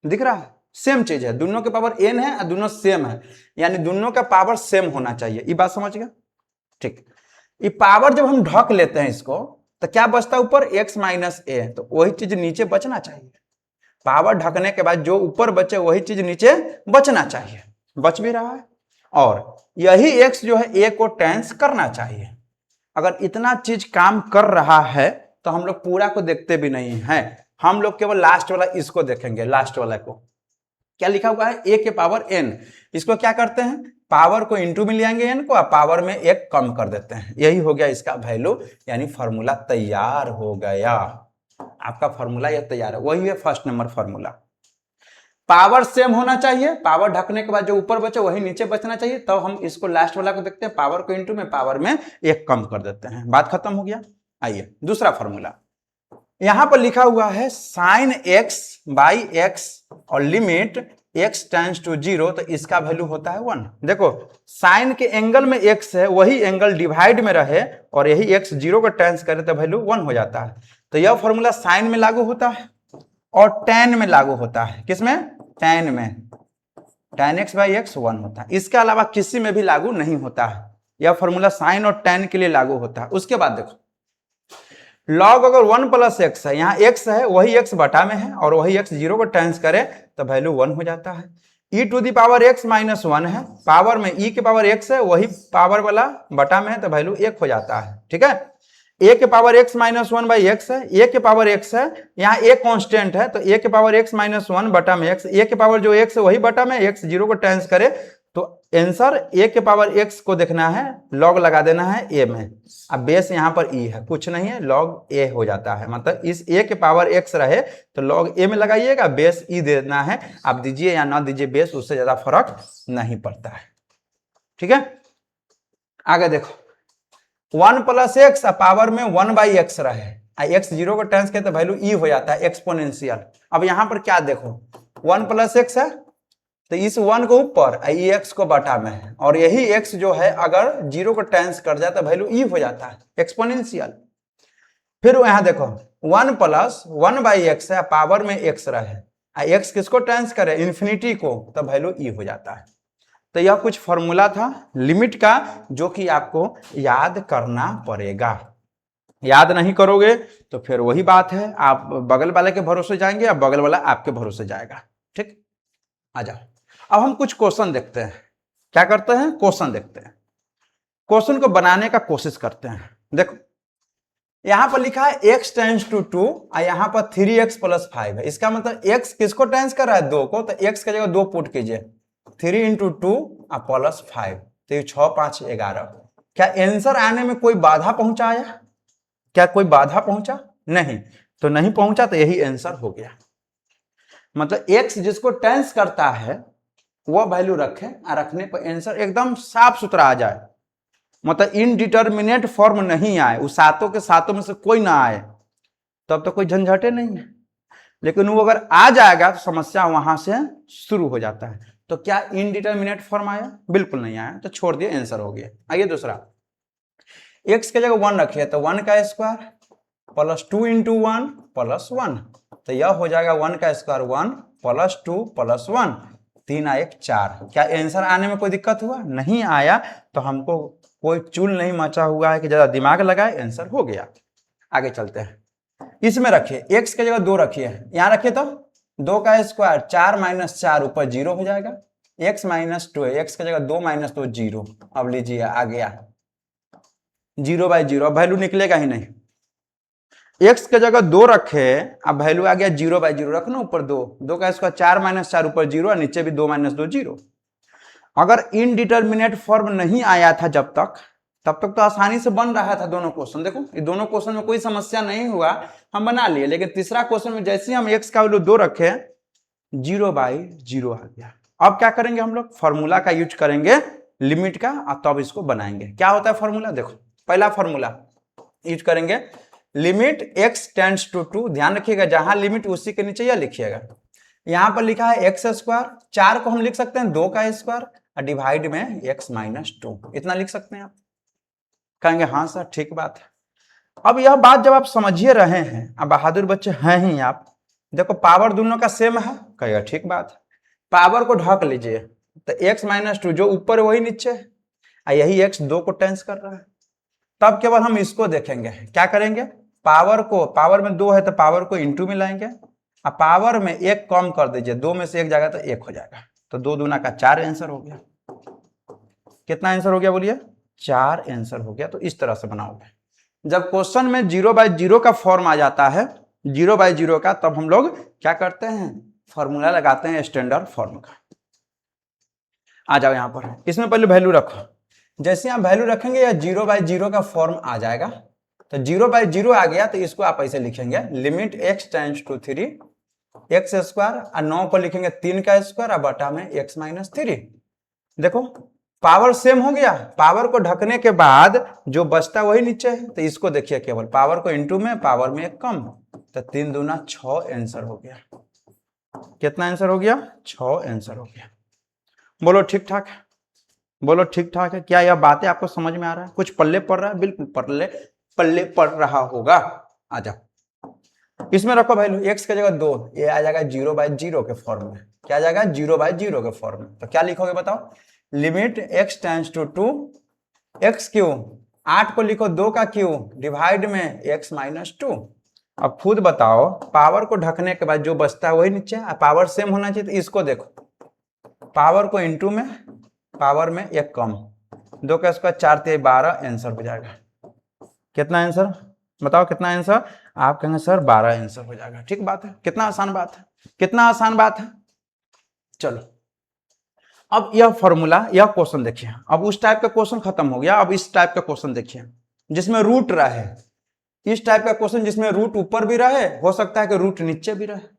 दिख रहा है, सेम चीज है, दोनों के पावर n है और दोनों सेम है, यानी दोनों का पावर सेम होना चाहिए। ये बात समझ गया? ठीक। ये पावर जब हम ढक लेते हैं इसको तो क्या बचता है ऊपर? x माइनस a, तो वही चीज नीचे बचना चाहिए। पावर ढकने के बाद जो ऊपर बचे वही चीज नीचे बचना चाहिए, बच भी रहा है। और यही x जो है a को टेंस करना चाहिए। अगर इतना चीज काम कर रहा है तो हम लोग पूरा को देखते भी नहीं है, हम लोग केवल लास्ट वाला इसको देखेंगे। लास्ट वाला को क्या लिखा हुआ है? a के पावर n, इसको क्या करते हैं? पावर को इंटू में ले आएंगे n को, पावर में एक कम कर देते हैं, यही हो गया इसका वैल्यू, यानी फॉर्मूला तैयार हो गया। आपका फॉर्मूला यह तैयार है, वही है first number formula. Power same होना चाहिए, पावर ढकने के बाद जो ऊपर बचे वही नीचे बचना चाहिए, तब हम इसको लास्ट वाला को देखते हैं, पावर को इंटू में पावर में एक कम कर देते हैं, बात खत्म हो गया। आइए दूसरा फॉर्मूला, यहां पर लिखा हुआ है साइन एक्स बाई एक्स और लिमिट एक्स टेंड्स टू 0, तो इसका वैल्यू होता है 1। देखो साइन के एंगल में x है, वही एंगल डिवाइड में रहे और यही x 0 को टेंस करे तो वैल्यू 1 हो जाता है। तो यह फॉर्मूला साइन में लागू होता है और tan में लागू होता है। किसमें? tan में। tan x बाई एक्स 1 होता है, इसके अलावा किसी में भी लागू नहीं होता है। यह फॉर्मूला साइन और tan के लिए लागू होता है। उसके बाद देखो लॉग अगर 1 प्लस एक्स है, यहाँ x है वही x बटा में है और वही x 0 को टेंस करे तो वैल्यू 1 हो जाता है। e to the power x minus 1 है, पावर में e के पावर x है वही पावर वाला बटा में है तो वैल्यू 1 हो जाता है। ठीक है, a के power x minus 1 by x है, a के पावर x है, यहाँ a कांस्टेंट है तो a के पावर x माइनस 1 बटा में x, a के पावर जो x है वही बटा में, x 0 को टेंस करे तो आंसर a के पावर x को देखना है, लॉग लगा देना है a में। अब बेस यहाँ पर e है, कुछ नहीं है, लॉग a हो जाता है, मतलब इस a के पावर x रहे तो लॉग a में लगाइएगा, बेस e देना है। आप दीजिए या ना दीजिए बेस, उससे ज्यादा फर्क नहीं पड़ता है। ठीक है, आगे देखो 1 प्लस एक्स पावर में 1 बाई एक्स रहे, x 0 को टेंस किया तो वैल्यू e हो जाता है, एक्सपोनेंशियल। अब यहां पर क्या देखो 1 प्लस एक्स है तो इस 1 को ऊपर ये x को बटा में है, और यही x जो है अगर 0 को टेंस कर जाता है वैल्यू e हो जाता है, एक्सपोनेंशियल। फिर यहां देखो 1 प्लस 1 बाई एक्स है, पावर में x रहे, x किसको टेंस करे? इन्फिनिटी को, तो वैल्यू e हो जाता है। तो यह कुछ फॉर्मूला था लिमिट का जो कि आपको याद करना पड़ेगा। याद नहीं करोगे तो फिर वही बात है, आप बगल वाले के भरोसे जाएंगे या बगल वाला आपके भरोसे जाएगा। ठीक, आ जाओ अब हम कुछ क्वेश्चन देखते हैं। क्या करते हैं? क्वेश्चन देखते हैं, क्वेश्चन को बनाने का कोशिश करते हैं। देखो यहां पर लिखा है x टेंस टू 2 और यहां पर 3x प्लस 5 है। इसका मतलब x किसको टेंस कर रहा है? 2 को, तो x की जगह 2 पुट कीजिए, 3 इंटू 2 और प्लस 5, तो ये 6 5 11। क्या आंसर आने में कोई बाधा पहुंचा आया? क्या कोई बाधा पहुंचा? नहीं, तो नहीं पहुंचा तो यही आंसर हो गया। मतलब x जिसको टेंस करता है वह वैल्यू रखें और रखने पर आंसर एकदम साफ सुथरा आ जाए। मतलब इनडिटर्मिनेट फॉर्म नहीं आए, उस सातों के सातों में से कोई ना आए, तब तो कोई झंझटे नहीं है। लेकिन वो अगर आ जाएगा तो समस्या वहां से शुरू हो जाता है। तो क्या इनडिटर्मिनेट फॉर्म आया? बिल्कुल नहीं आया, तो छोड़ दिए, आंसर हो गया। आइए दूसरा, x की जगह 1 रखिए तो 1 का स्क्वायर प्लस 2 इंटू 1 प्लस 1, तो यह हो जाएगा 1 का स्क्वायर 1 प्लस 2 प्लस 1, 3 1 4। क्या आंसर आने में कोई दिक्कत हुआ? नहीं आया, तो हमको कोई चूल नहीं मचा हुआ है कि ज्यादा दिमाग लगाए, आंसर हो गया। आगे चलते हैं, इसमें रखिए x की जगह 2 रखिए, यहां रखिए तो 2 का स्क्वायर 4 माइनस 4 ऊपर 0 हो जाएगा, x माइनस 2 है, x की जगह 2 माइनस 2 0। अब लीजिए आ गया 0 बाई 0, अब वैल्यू निकलेगा ही नहीं। x की जगह 2 रखे, अब वैल्यू आ गया 0 बाई 0, रखना ऊपर 2, 2 का स्क्वायर 4 माइनस 4 ऊपर 0 और नीचे भी 2 माइनस 2 0। अगर इनडिटर्मिनेट फॉर्म नहीं आया था जब तक, तब तक तो आसानी से बन रहा था दोनों क्वेश्चन। देखो ये दोनों क्वेश्चन में कोई समस्या नहीं हुआ, हम बना लिए। लेकिन तीसरा क्वेश्चन में जैसे हम x का वैल्यू 2 रखे, 0 बाई 0 आ गया। अब क्या करेंगे हम लोग? फॉर्मूला का यूज करेंगे लिमिट का, और तब इसको बनाएंगे। क्या होता है फॉर्मूला? देखो पहला फॉर्मूला यूज करेंगे, लिमिट x टेंड्स टू 2। ध्यान रखिएगा जहां लिमिट उसी के नीचे यह लिखिएगा। यहां पर लिखा है x स्क्वायर, 4 को हम लिख सकते हैं 2 का स्क्वायर और डिवाइड में x माइनस 2, इतना लिख सकते हैं आप। कहेंगे हाँ सर ठीक बात है। अब यह बात जब आप समझिए रहे हैं, अब बहादुर बच्चे हैं ही आप, देखो पावर दोनों का सेम है, कहेगा ठीक बात है। पावर को ढक लीजिए, तो x माइनस 2 जो ऊपर वही नीचे है, और यही x 2 को टेंस कर रहा है। तब केवल हम इसको देखेंगे, क्या करेंगे? पावर को, पावर में 2 है तो पावर को इंटू में लाएंगे, और पावर में 1 कम कर दीजिए, 2 में से 1 जाएगा तो 1 हो जाएगा, तो 2 दूना का 4 आंसर हो गया। कितना आंसर हो गया बोलिए? 4 आंसर हो गया। तो इस तरह से बनाओगे। जब क्वेश्चन में 0 बाई 0 का फॉर्म आ जाता है, 0 बाई 0 का, तब हम लोग क्या करते हैं? फॉर्मूला लगाते हैं स्टैंडर्ड फॉर्म का। आ जाओ यहां पर, इसमें पहले वैल्यू रखो। जैसे आप वैल्यू रखेंगे या 0 बाई 0 का फॉर्म आ जाएगा, तो 0 बाई 0 आ गया तो इसको आप ऐसे लिखेंगे, limit x tends to 3 x square, और 9 को लिखेंगे 3 का स्क्वायर और बटा में x माइनस 3। देखो पावर सेम हो गया, पावर को ढकने के बाद जो बचता वही नीचे है, तो इसको देखिए केवल पावर को इंटू में, पावर में 1 कम, तो 3 दूना 6 आंसर हो गया। कितना आंसर हो गया? 6 आंसर हो गया। बोलो ठीक ठाक है? बोलो ठीक ठाक है? क्या यह बातें आपको समझ में आ रहा है? कुछ पल्ले पड़ रहा है? बिल्कुल पल्ले पल्ले पड़ रहा होगा। आ जाओ, इसमें रखो वैल्यू, x की जगह 2, ये आ जाएगा 0 बाई 0 के फॉर्म में। क्या आ जाएगा? 0 बाई 0 के फॉर्म में। तो क्या लिखोगे बताओ? Limit x tends to 2 x cube, 8 को लिखो 2 का क्यू डिवाइड में x माइनस 2। अब खुद बताओ, पावर को ढकने के बाद जो बचता है वही नीचे, पावर सेम होना चाहिए, तो इसको देखो, पावर को इंटू में, पावर में 1 कम, 2 का स्क्वायर 4 3 12 आंसर हो जाएगा। कितना आंसर बताओ? कितना आंसर? आप कहेंगे सर 12 आंसर हो जाएगा। ठीक बात है, कितना आसान बात है, कितना आसान बात है। चलो अब यह फॉर्मूला, यह क्वेश्चन देखिए। अब उस टाइप का क्वेश्चन खत्म हो गया, अब इस टाइप का क्वेश्चन देखिए जिसमें रूट रहे। इस टाइप का क्वेश्चन जिसमें रूट ऊपर भी रहे, हो सकता है कि रूट नीचे भी रहे।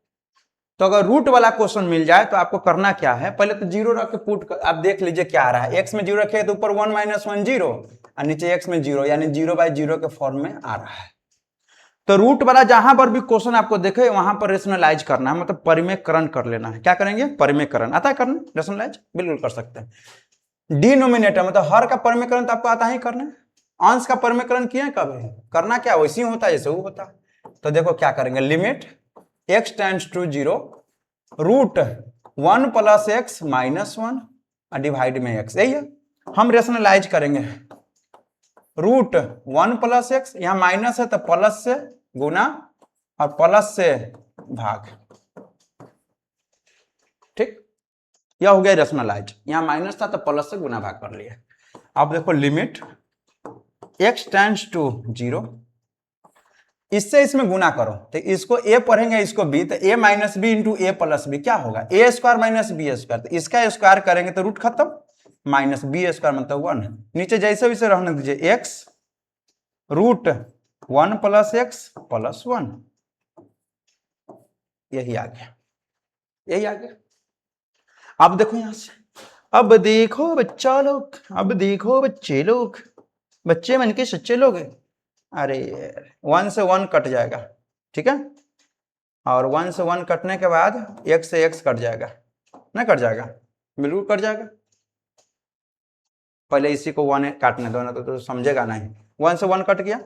तो अगर रूट वाला क्वेश्चन मिल जाए तो आपको करना क्या है? पहले तो 0 रख के पुट कर, आप देख लीजिए क्या आ रहा है। x में 0 रखे तो ऊपर 1 माइनस 1 0 और नीचे x में 0, यानी 0 बाई 0 के फॉर्म में आ रहा है। तो रूट वाला जहां पर भी क्वेश्चन आपको देखे वहां पर रेशनलाइज करना है, मतलब परिमेयकरण कर लेना है। क्या करेंगे? परिमेयकरण। आता है करना रेशनलाइज? बिल्कुल कर सकते हैं। डिनोमिनेटर मतलब हर का परिमेयकरण तो आपको आता ही करना है। अंश का परिमेयकरण किए कभी? करना क्या वैसे ही होता है जैसे वो होता है। तो देखो क्या करेंगे, limit x tends to 0 root 1 plus x minus 1 divide में x, यही है। हम रेशनलाइज करेंगे, रूट 1 प्लस एक्स, यहां माइनस है तो प्लस से गुना और प्लस से भाग। ठीक, यह हो गया रैशनलाइज। यहां माइनस था तो प्लस से गुना भाग कर लिया। अब देखो लिमिट x टेंड्स टू 0, इससे इसमें गुना करो तो इसको a पढ़ेंगे इसको b, तो a minus b into a plus b क्या होगा, a square minus b square, तो इसका स्क्वायर करेंगे तो रूट खत्म, माइनस बी स्क्वायर मतलब 1। नीचे जैसे वैसे रहने दीजिए, x root 1 plus x plus 1, यही आ गया, यही आ गया। अब देखो यहां से, अब देखो बच्चा लोग, अब देखो बच्चे लोग, बच्चे मन के सच्चे लोग। अरे 1 से 1 कट जाएगा, ठीक है, और 1 से 1 कटने के बाद x से x कट जाएगा, ना कट जाएगा, बिल्कुल कट जाएगा। पहले इसी को 1 काटने दो ना, तो समझेगा नहीं। 1 से 1 कट गया,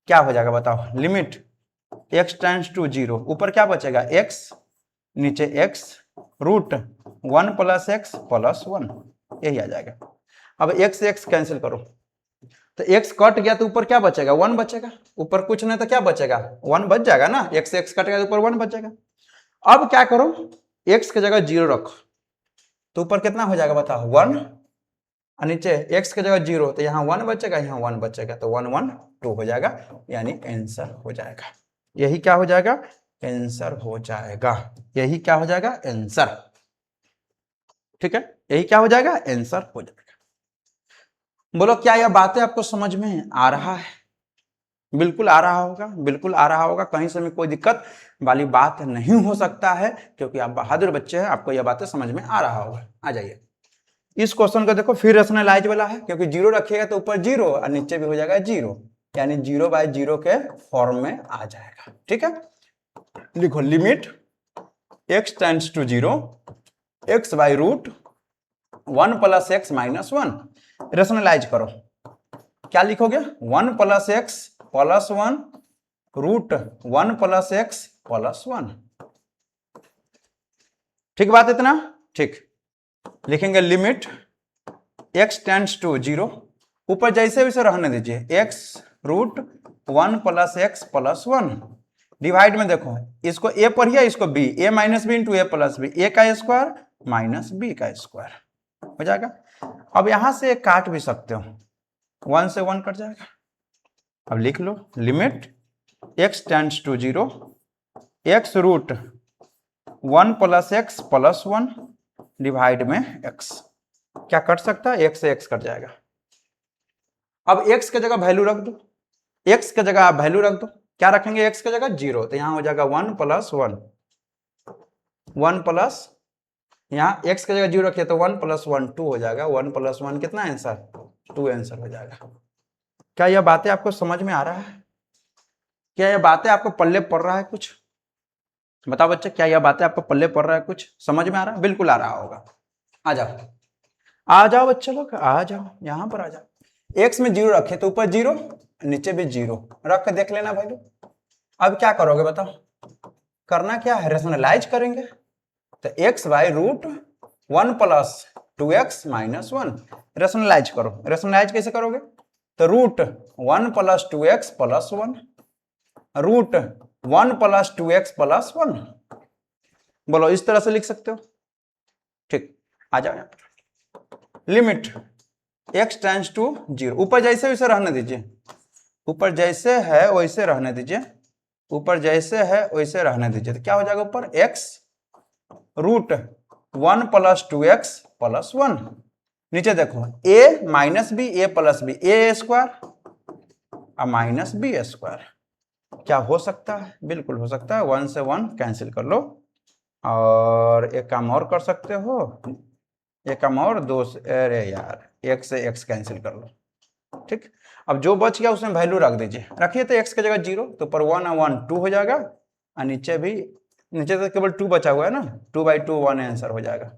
क्या हो जाएगा बताओ, लिमिट x टेंड्स टू 0, ऊपर क्या बचेगा x, नीचे x root 1 plus x plus 1, यही आ जाएगा। अब x से x कैंसिल करो तो x कट गया तो ऊपर क्या बचेगा, 1 बचेगा, ऊपर कुछ नहीं तो क्या बचेगा, 1 बच जाएगा ना, x से x कट गया तो ऊपर 1 बचेगा। अब क्या करो, x की जगह 0 रखो तो ऊपर कितना हो जाएगा बताओ, 1, और नीचे x की जगह 0 तो यहाँ 1 बचेगा, यहाँ 1 बचेगा, तो 1 1 2 हो जाएगा, यानी आंसर हो जाएगा। यही क्या हो जाएगा, आंसर हो जाएगा। यही क्या हो जाएगा, आंसर। ठीक है, यही क्या हो जाएगा, आंसर हो जाएगा। बोलो क्या यह बातें आपको समझ में आ रहा है? बिल्कुल आ रहा होगा, बिल्कुल आ रहा होगा, कहीं से भी कोई दिक्कत वाली बात नहीं हो सकता है, क्योंकि आप बहादुर बच्चे हैं, आपको यह बातें समझ में आ रहा होगा। आ जाइए इस क्वेश्चन को देखो, फिर रैशनलाइज वाला है, क्योंकि 0 रखिएगा तो ऊपर 0 और नीचे भी हो जाएगा 0, यानी 0/0 के फॉर्म में आ जाएगा। ठीक है, लिखो limit x tends to 0 x by root 1 plus x minus 1, rationalise करो, क्या लिखोगे, 1 plus x plus 1 root 1 plus x plus 1। ठीक बात इतना, ठीक। लिखेंगे लिमिट x टेंड्स टू 0, ऊपर जैसे वैसे रहने दीजिए, x root 1 plus x plus 1, divide में देखो, इसको a पढ़िए, इसको b, a minus b into a plus b, a का स्क्वायर माइनस b का स्क्वायर हो जाएगा। अब यहां से काट भी सकते हो, 1 से 1 कट जाएगा। अब लिख लो limit x tends to 0 x root 1 plus x plus 1 divide में x, क्या कट सकता है, x से x कट जाएगा। अब x की जगह वैल्यू रख दो, x की जगह आप वैल्यू रख दो, क्या रखेंगे, x की जगह 0, तो यहां हो जाएगा 1 प्लस 1, 1 प्लस, यहाँ x की जगह 0 रखिए तो 1 प्लस 1 2 हो जाएगा, 1 प्लस 1 कितना आंसर, 2 आंसर हो जाएगा। क्या यह बातें आपको समझ में आ रहा है? क्या यह बातें आपको पल्ले पड़ रहा है कुछ? बताओ बच्चे, क्या यह बातें आपको पल्ले पड़ रहा है, कुछ समझ में आ रहा है? बिल्कुल आ रहा होगा। आ जाओ, आ जाओ बच्चे लोग, आ जाओ, यहां पर आ जाओ। x में 0 रखे तो ऊपर 0, नीचे भी 0 रख के देख लेना भाई लोग। अब क्या करोगे बताओ, करना क्या है, रैशनलाइज करेंगे, तो x by root 1 plus 2x minus 1, rationalise करो। रैशनलाइज कैसे करोगे, तो root 1 plus 2x plus 1 root 1 plus 2x plus 1, बोलो इस तरह से लिख सकते हो। ठीक, आ जाओ यहां पर, लिमिट x टेंड्स टू 0, ऊपर जैसे वैसे रहने दीजिए, ऊपर जैसे है वैसे रहने दीजिए, ऊपर जैसे है वैसे रहने दीजिए, तो क्या हो जाएगा, ऊपर x root 1 plus 2x plus 1, नीचे देखो a minus b a plus b, a square और माइनस बी स्क्वायर, क्या हो सकता है, बिल्कुल हो सकता है। 1 से 1 कैंसिल कर लो, और एक काम और कर सकते हो, एक काम और, 2 से, अरे यार 1 से x कैंसिल कर लो। ठीक, अब जो बच गया उसमें वैल्यू रख दीजिए, रखिए तो x की जगह 0, तो ऊपर 1 और 1 2 हो जाएगा, और नीचे भी, नीचे तो केवल 2 बचा हुआ है ना, 2/2 1 आंसर हो जाएगा।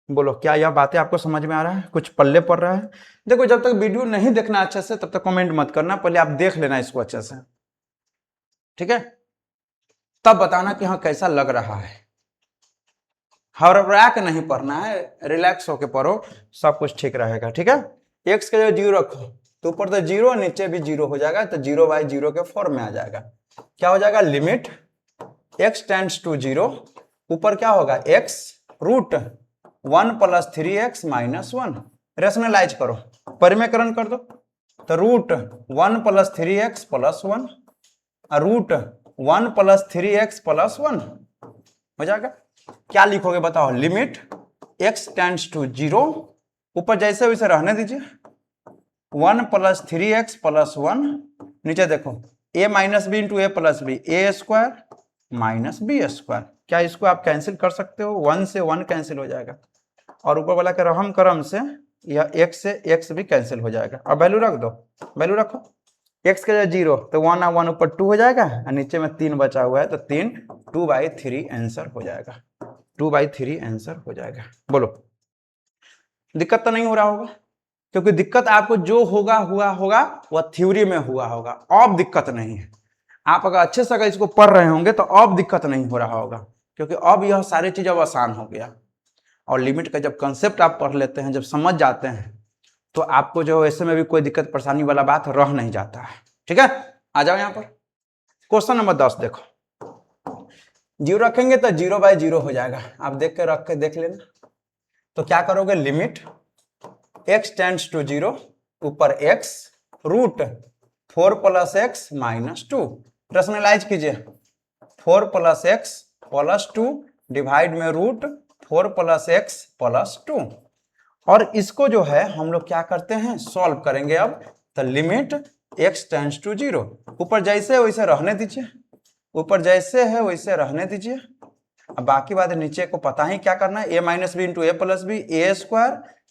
बोलो क्या यह बातें आपको समझ में आ रहा है, कुछ पल्ले पड़ रहा है? देखो जब तक वीडियो नहीं देखना अच्छे से तब तक कमेंट मत करना, पहले आप देख लेना इसको अच्छे से, ठीक है, तब बताना कि हाँ कैसा लग रहा है। हड़बड़ा के नहीं पढ़ना है, रिलैक्स होके पढ़ो, सब कुछ ठीक रहेगा। ठीक है, x के जगह 0 रखो, तो ऊपर तो 0 नीचे भी 0 हो जाएगा, तो 0/0 के फॉर्म में आ जाएगा। क्या हो जाएगा, लिमिट x टेंड्स टू 0, ऊपर क्या होगा x रूट 1 + 3x - 1। रेशनलाइज करो, परिमेयकरण कर दो, तो रूट 1 + 3x + 1 रूट 1 + 3x + 1 हो जाएगा। क्या लिखोगे बताओ, लिमिट x टेंड्स टू 0, ऊपर जैसे वैसे रहने दीजिए, 1 + 3x + 1, नीचे देखो a - b × a + b, a² - b²। क्या इसको आप कैंसिल कर सकते हो, 1 से 1 कैंसिल हो जाएगा, और ऊपर वाला के रहम करम से यह x से x भी कैंसिल हो जाएगा। अब वैल्यू रख दो, वैल्यू रखो, x के लिए 0 तो 1 और 1 ऊपर 2 हो जाएगा, और नीचे में 3 बचा हुआ है, तो 3 2/3 आंसर हो जाएगा, 2/3 आंसर हो जाएगा। बोलो दिक्कत तो नहीं हो रहा होगा, क्योंकि दिक्कत आपको जो हुआ होगा वह थ्योरी में हुआ होगा, अब दिक्कत नहीं है। आप अगर अच्छे से अगर इसको पढ़ रहे होंगे तो अब दिक्कत नहीं हो रहा होगा, क्योंकि अब यह सारी चीज अब आसान हो गया। और लिमिट का जब कंसेप्ट आप पढ़ लेते हैं, जब समझ जाते हैं, तो आपको जो ऐसे में भी कोई दिक्कत परेशानी वाला बात रह नहीं जाता है। ठीक है, आ जाओ यहाँ पर क्वेश्चन नंबर 10 देखो, 0 रखेंगे तो 0/0 हो जाएगा, आप देख के रख के देख लेना। तो क्या करोगे, लिमिट x टेंड्स टू 0, ऊपर x रूट 4 + x - 2, रेशनलाइज कीजिए, 4 + x + 2 डिवाइड में रूट 4 + x + 2, और इसको जो है हम लोग क्या करते हैं, सॉल्व करेंगे। अब तो लिमिट x टेंड्स टू 0, ऊपर जैसे वैसे रहने दीजिए, ऊपर जैसे है वैसे रहने दीजिए। अब बाकी बात नीचे को पता ही क्या करना है, a - b × a + b, a²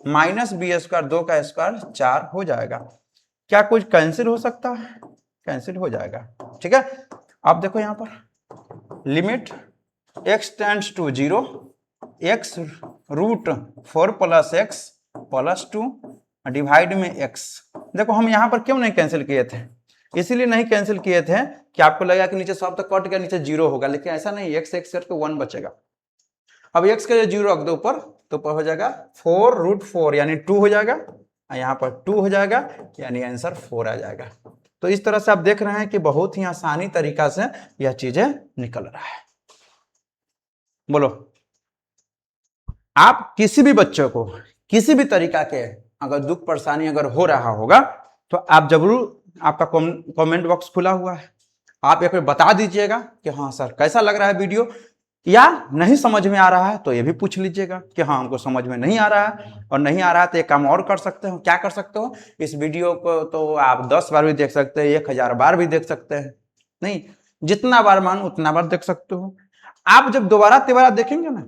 - b², 2 का स्क्वायर 4 हो जाएगा। क्या कुछ कैंसिल हो सकता है, कैंसिल हो जाएगा। ठीक है, अब देखो यहाँ पर limit x tends to 0, x root 4 + x + 2 divide में x। देखो हम यहाँ पर क्यों नहीं कैंसिल किए थे, इसीलिए नहीं कैंसिल किए थे कि आपको लगा कि नीचे सब तो कट गया, नीचे 0 होगा, लेकिन ऐसा नहीं, x करके 1 बचेगा। अब x के लिए 0 रख दो ऊपर, तो ऊपर हो जाएगा 4√4 यानी 2 हो जाएगा, यहाँ पर 2 हो जाएगा, यानी आंसर 4 आ जाएगा। तो इस तरह से आप देख रहे हैं कि बहुत ही आसानी तरीका से यह चीजें निकल रहा है। बोलो, आप किसी भी बच्चों को किसी भी तरीका के अगर दुख परेशानी अगर हो रहा होगा, तो आप जरूर, आपका कमेंट बॉक्स खुला हुआ है, आप एक बार बता दीजिएगा कि हाँ सर कैसा लग रहा है वीडियो, या नहीं समझ में आ रहा है तो ये भी पूछ लीजिएगा कि हाँ हमको समझ में नहीं आ रहा है, और नहीं आ रहा है तो एक काम और कर सकते हो, क्या कर सकते हो, इस वीडियो को तो आप 10 बार भी देख सकते हैं, 1000 बार भी देख सकते हैं, नहीं जितना बार मान उतना बार देख सकते हो। आप जब दोबारा तिबारा देखेंगे ना,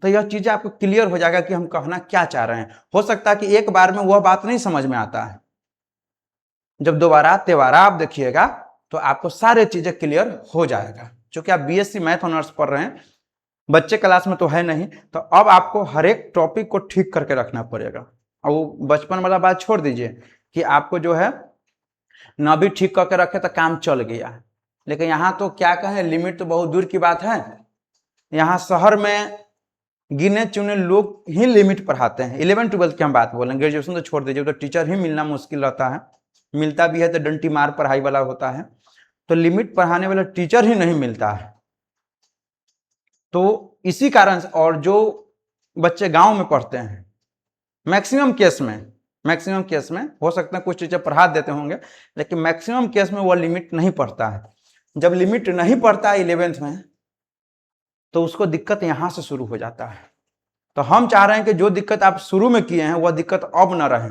तो यह चीजें आपको क्लियर हो जाएगा कि हम कहना क्या चाह रहे हैं। हो सकता है कि एक बार में वह बात नहीं समझ में आता है, जब दोबारा तिबारा आप देखिएगा तो आपको सारे चीजें क्लियर हो जाएगा। क्योंकि आप बीएससी मैथ ऑनर्स पढ़ रहे हैं, बच्चे क्लास में तो है नहीं, तो अब आपको हर एक टॉपिक को ठीक करके रखना पड़ेगा। और वो बचपन वाला बात छोड़ दीजिए कि आपको जो है न भी ठीक करके रखे तो काम चल गया, लेकिन यहाँ तो क्या कहें, लिमिट तो बहुत दूर की बात है। यहाँ शहर में गिने चुने लोग ही लिमिट पढ़ाते हैं। 11 12 की हम बात बोलें, ग्रेजुएशन तो छोड़ दीजिए, तो टीचर ही मिलना मुश्किल रहता है, मिलता भी है तो डंटी मार पढ़ाई वाला होता है, तो लिमिट पढ़ाने वाला टीचर ही नहीं मिलता है। तो इसी कारण से, और जो बच्चे गांव में पढ़ते हैं, मैक्सिमम केस में हो सकता है कुछ टीचर पढ़ा देते होंगे, लेकिन मैक्सिमम केस में वो लिमिट नहीं पढ़ता है। जब लिमिट नहीं पढ़ता है 11th में, तो उसको दिक्कत यहां से शुरू हो जाता है। तो हम चाह रहे हैं कि जो दिक्कत आप शुरू में किए हैं वह दिक्कत अब न रहे,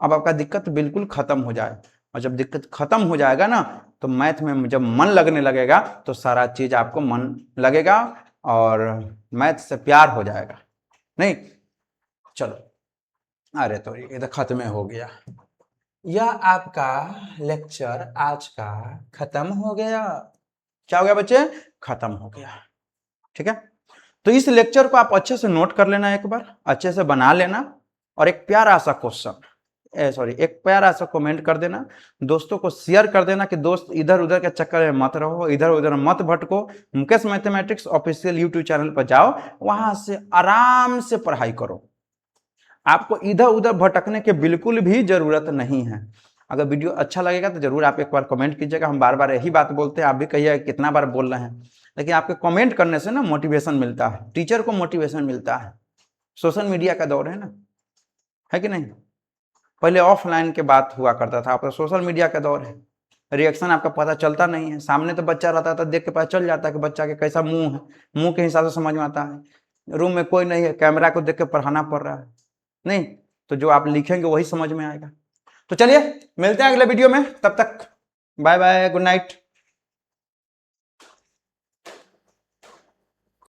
अब आपका दिक्कत बिल्कुल खत्म हो जाए। और जब दिक्कत खत्म हो जाएगा ना, तो मैथ में जब मन लगने लगेगा तो सारा चीज आपको मन लगेगा और मैथ से प्यार हो जाएगा। नहीं, चलो, अरे तो ये तो खत्म हो गया, यह आपका लेक्चर आज का खत्म हो गया। क्या हो गया बच्चे, खत्म हो गया। ठीक है, तो इस लेक्चर को आप अच्छे से नोट कर लेना, एक बार अच्छे से बना लेना, और एक प्यारा सा क्वेश्चन, एक प्यारा सा कमेंट कर देना, दोस्तों को शेयर कर देना कि दोस्त इधर उधर के चक्कर में मत रहो, इधर उधर मत भटको, Mukesh mathematics official YouTube channel पर जाओ, वहां से आराम से पढ़ाई करो। आपको इधर उधर भटकने की बिल्कुल भी जरूरत नहीं है। अगर वीडियो अच्छा लगेगा तो जरूर आप एक बार कमेंट कीजिएगा। हम बार बार यही बात बोलते हैं, आप भी कहिए कितना बार बोल रहे हैं, लेकिन आपके कमेंट करने से ना मोटिवेशन मिलता है, टीचर को मोटिवेशन मिलता है। सोशल मीडिया का दौर है ना, है कि नहीं? पहले ऑफलाइन के बात हुआ करता था, अब तो सोशल मीडिया का दौर है। रिएक्शन आपका पता चलता नहीं है, सामने तो बच्चा रहता था, देख के पता चल जाता है कि बच्चा के कैसा मुंह है, मुंह के हिसाब से समझ में आता है। रूम में कोई नहीं है, कैमरा को देख के पढ़ाना पड़ रहा है, नहीं तो जो आप लिखेंगे वही समझ में आएगा। तो चलिए मिलते हैं अगले वीडियो में, तब तक बाय बाय, गुड नाइट।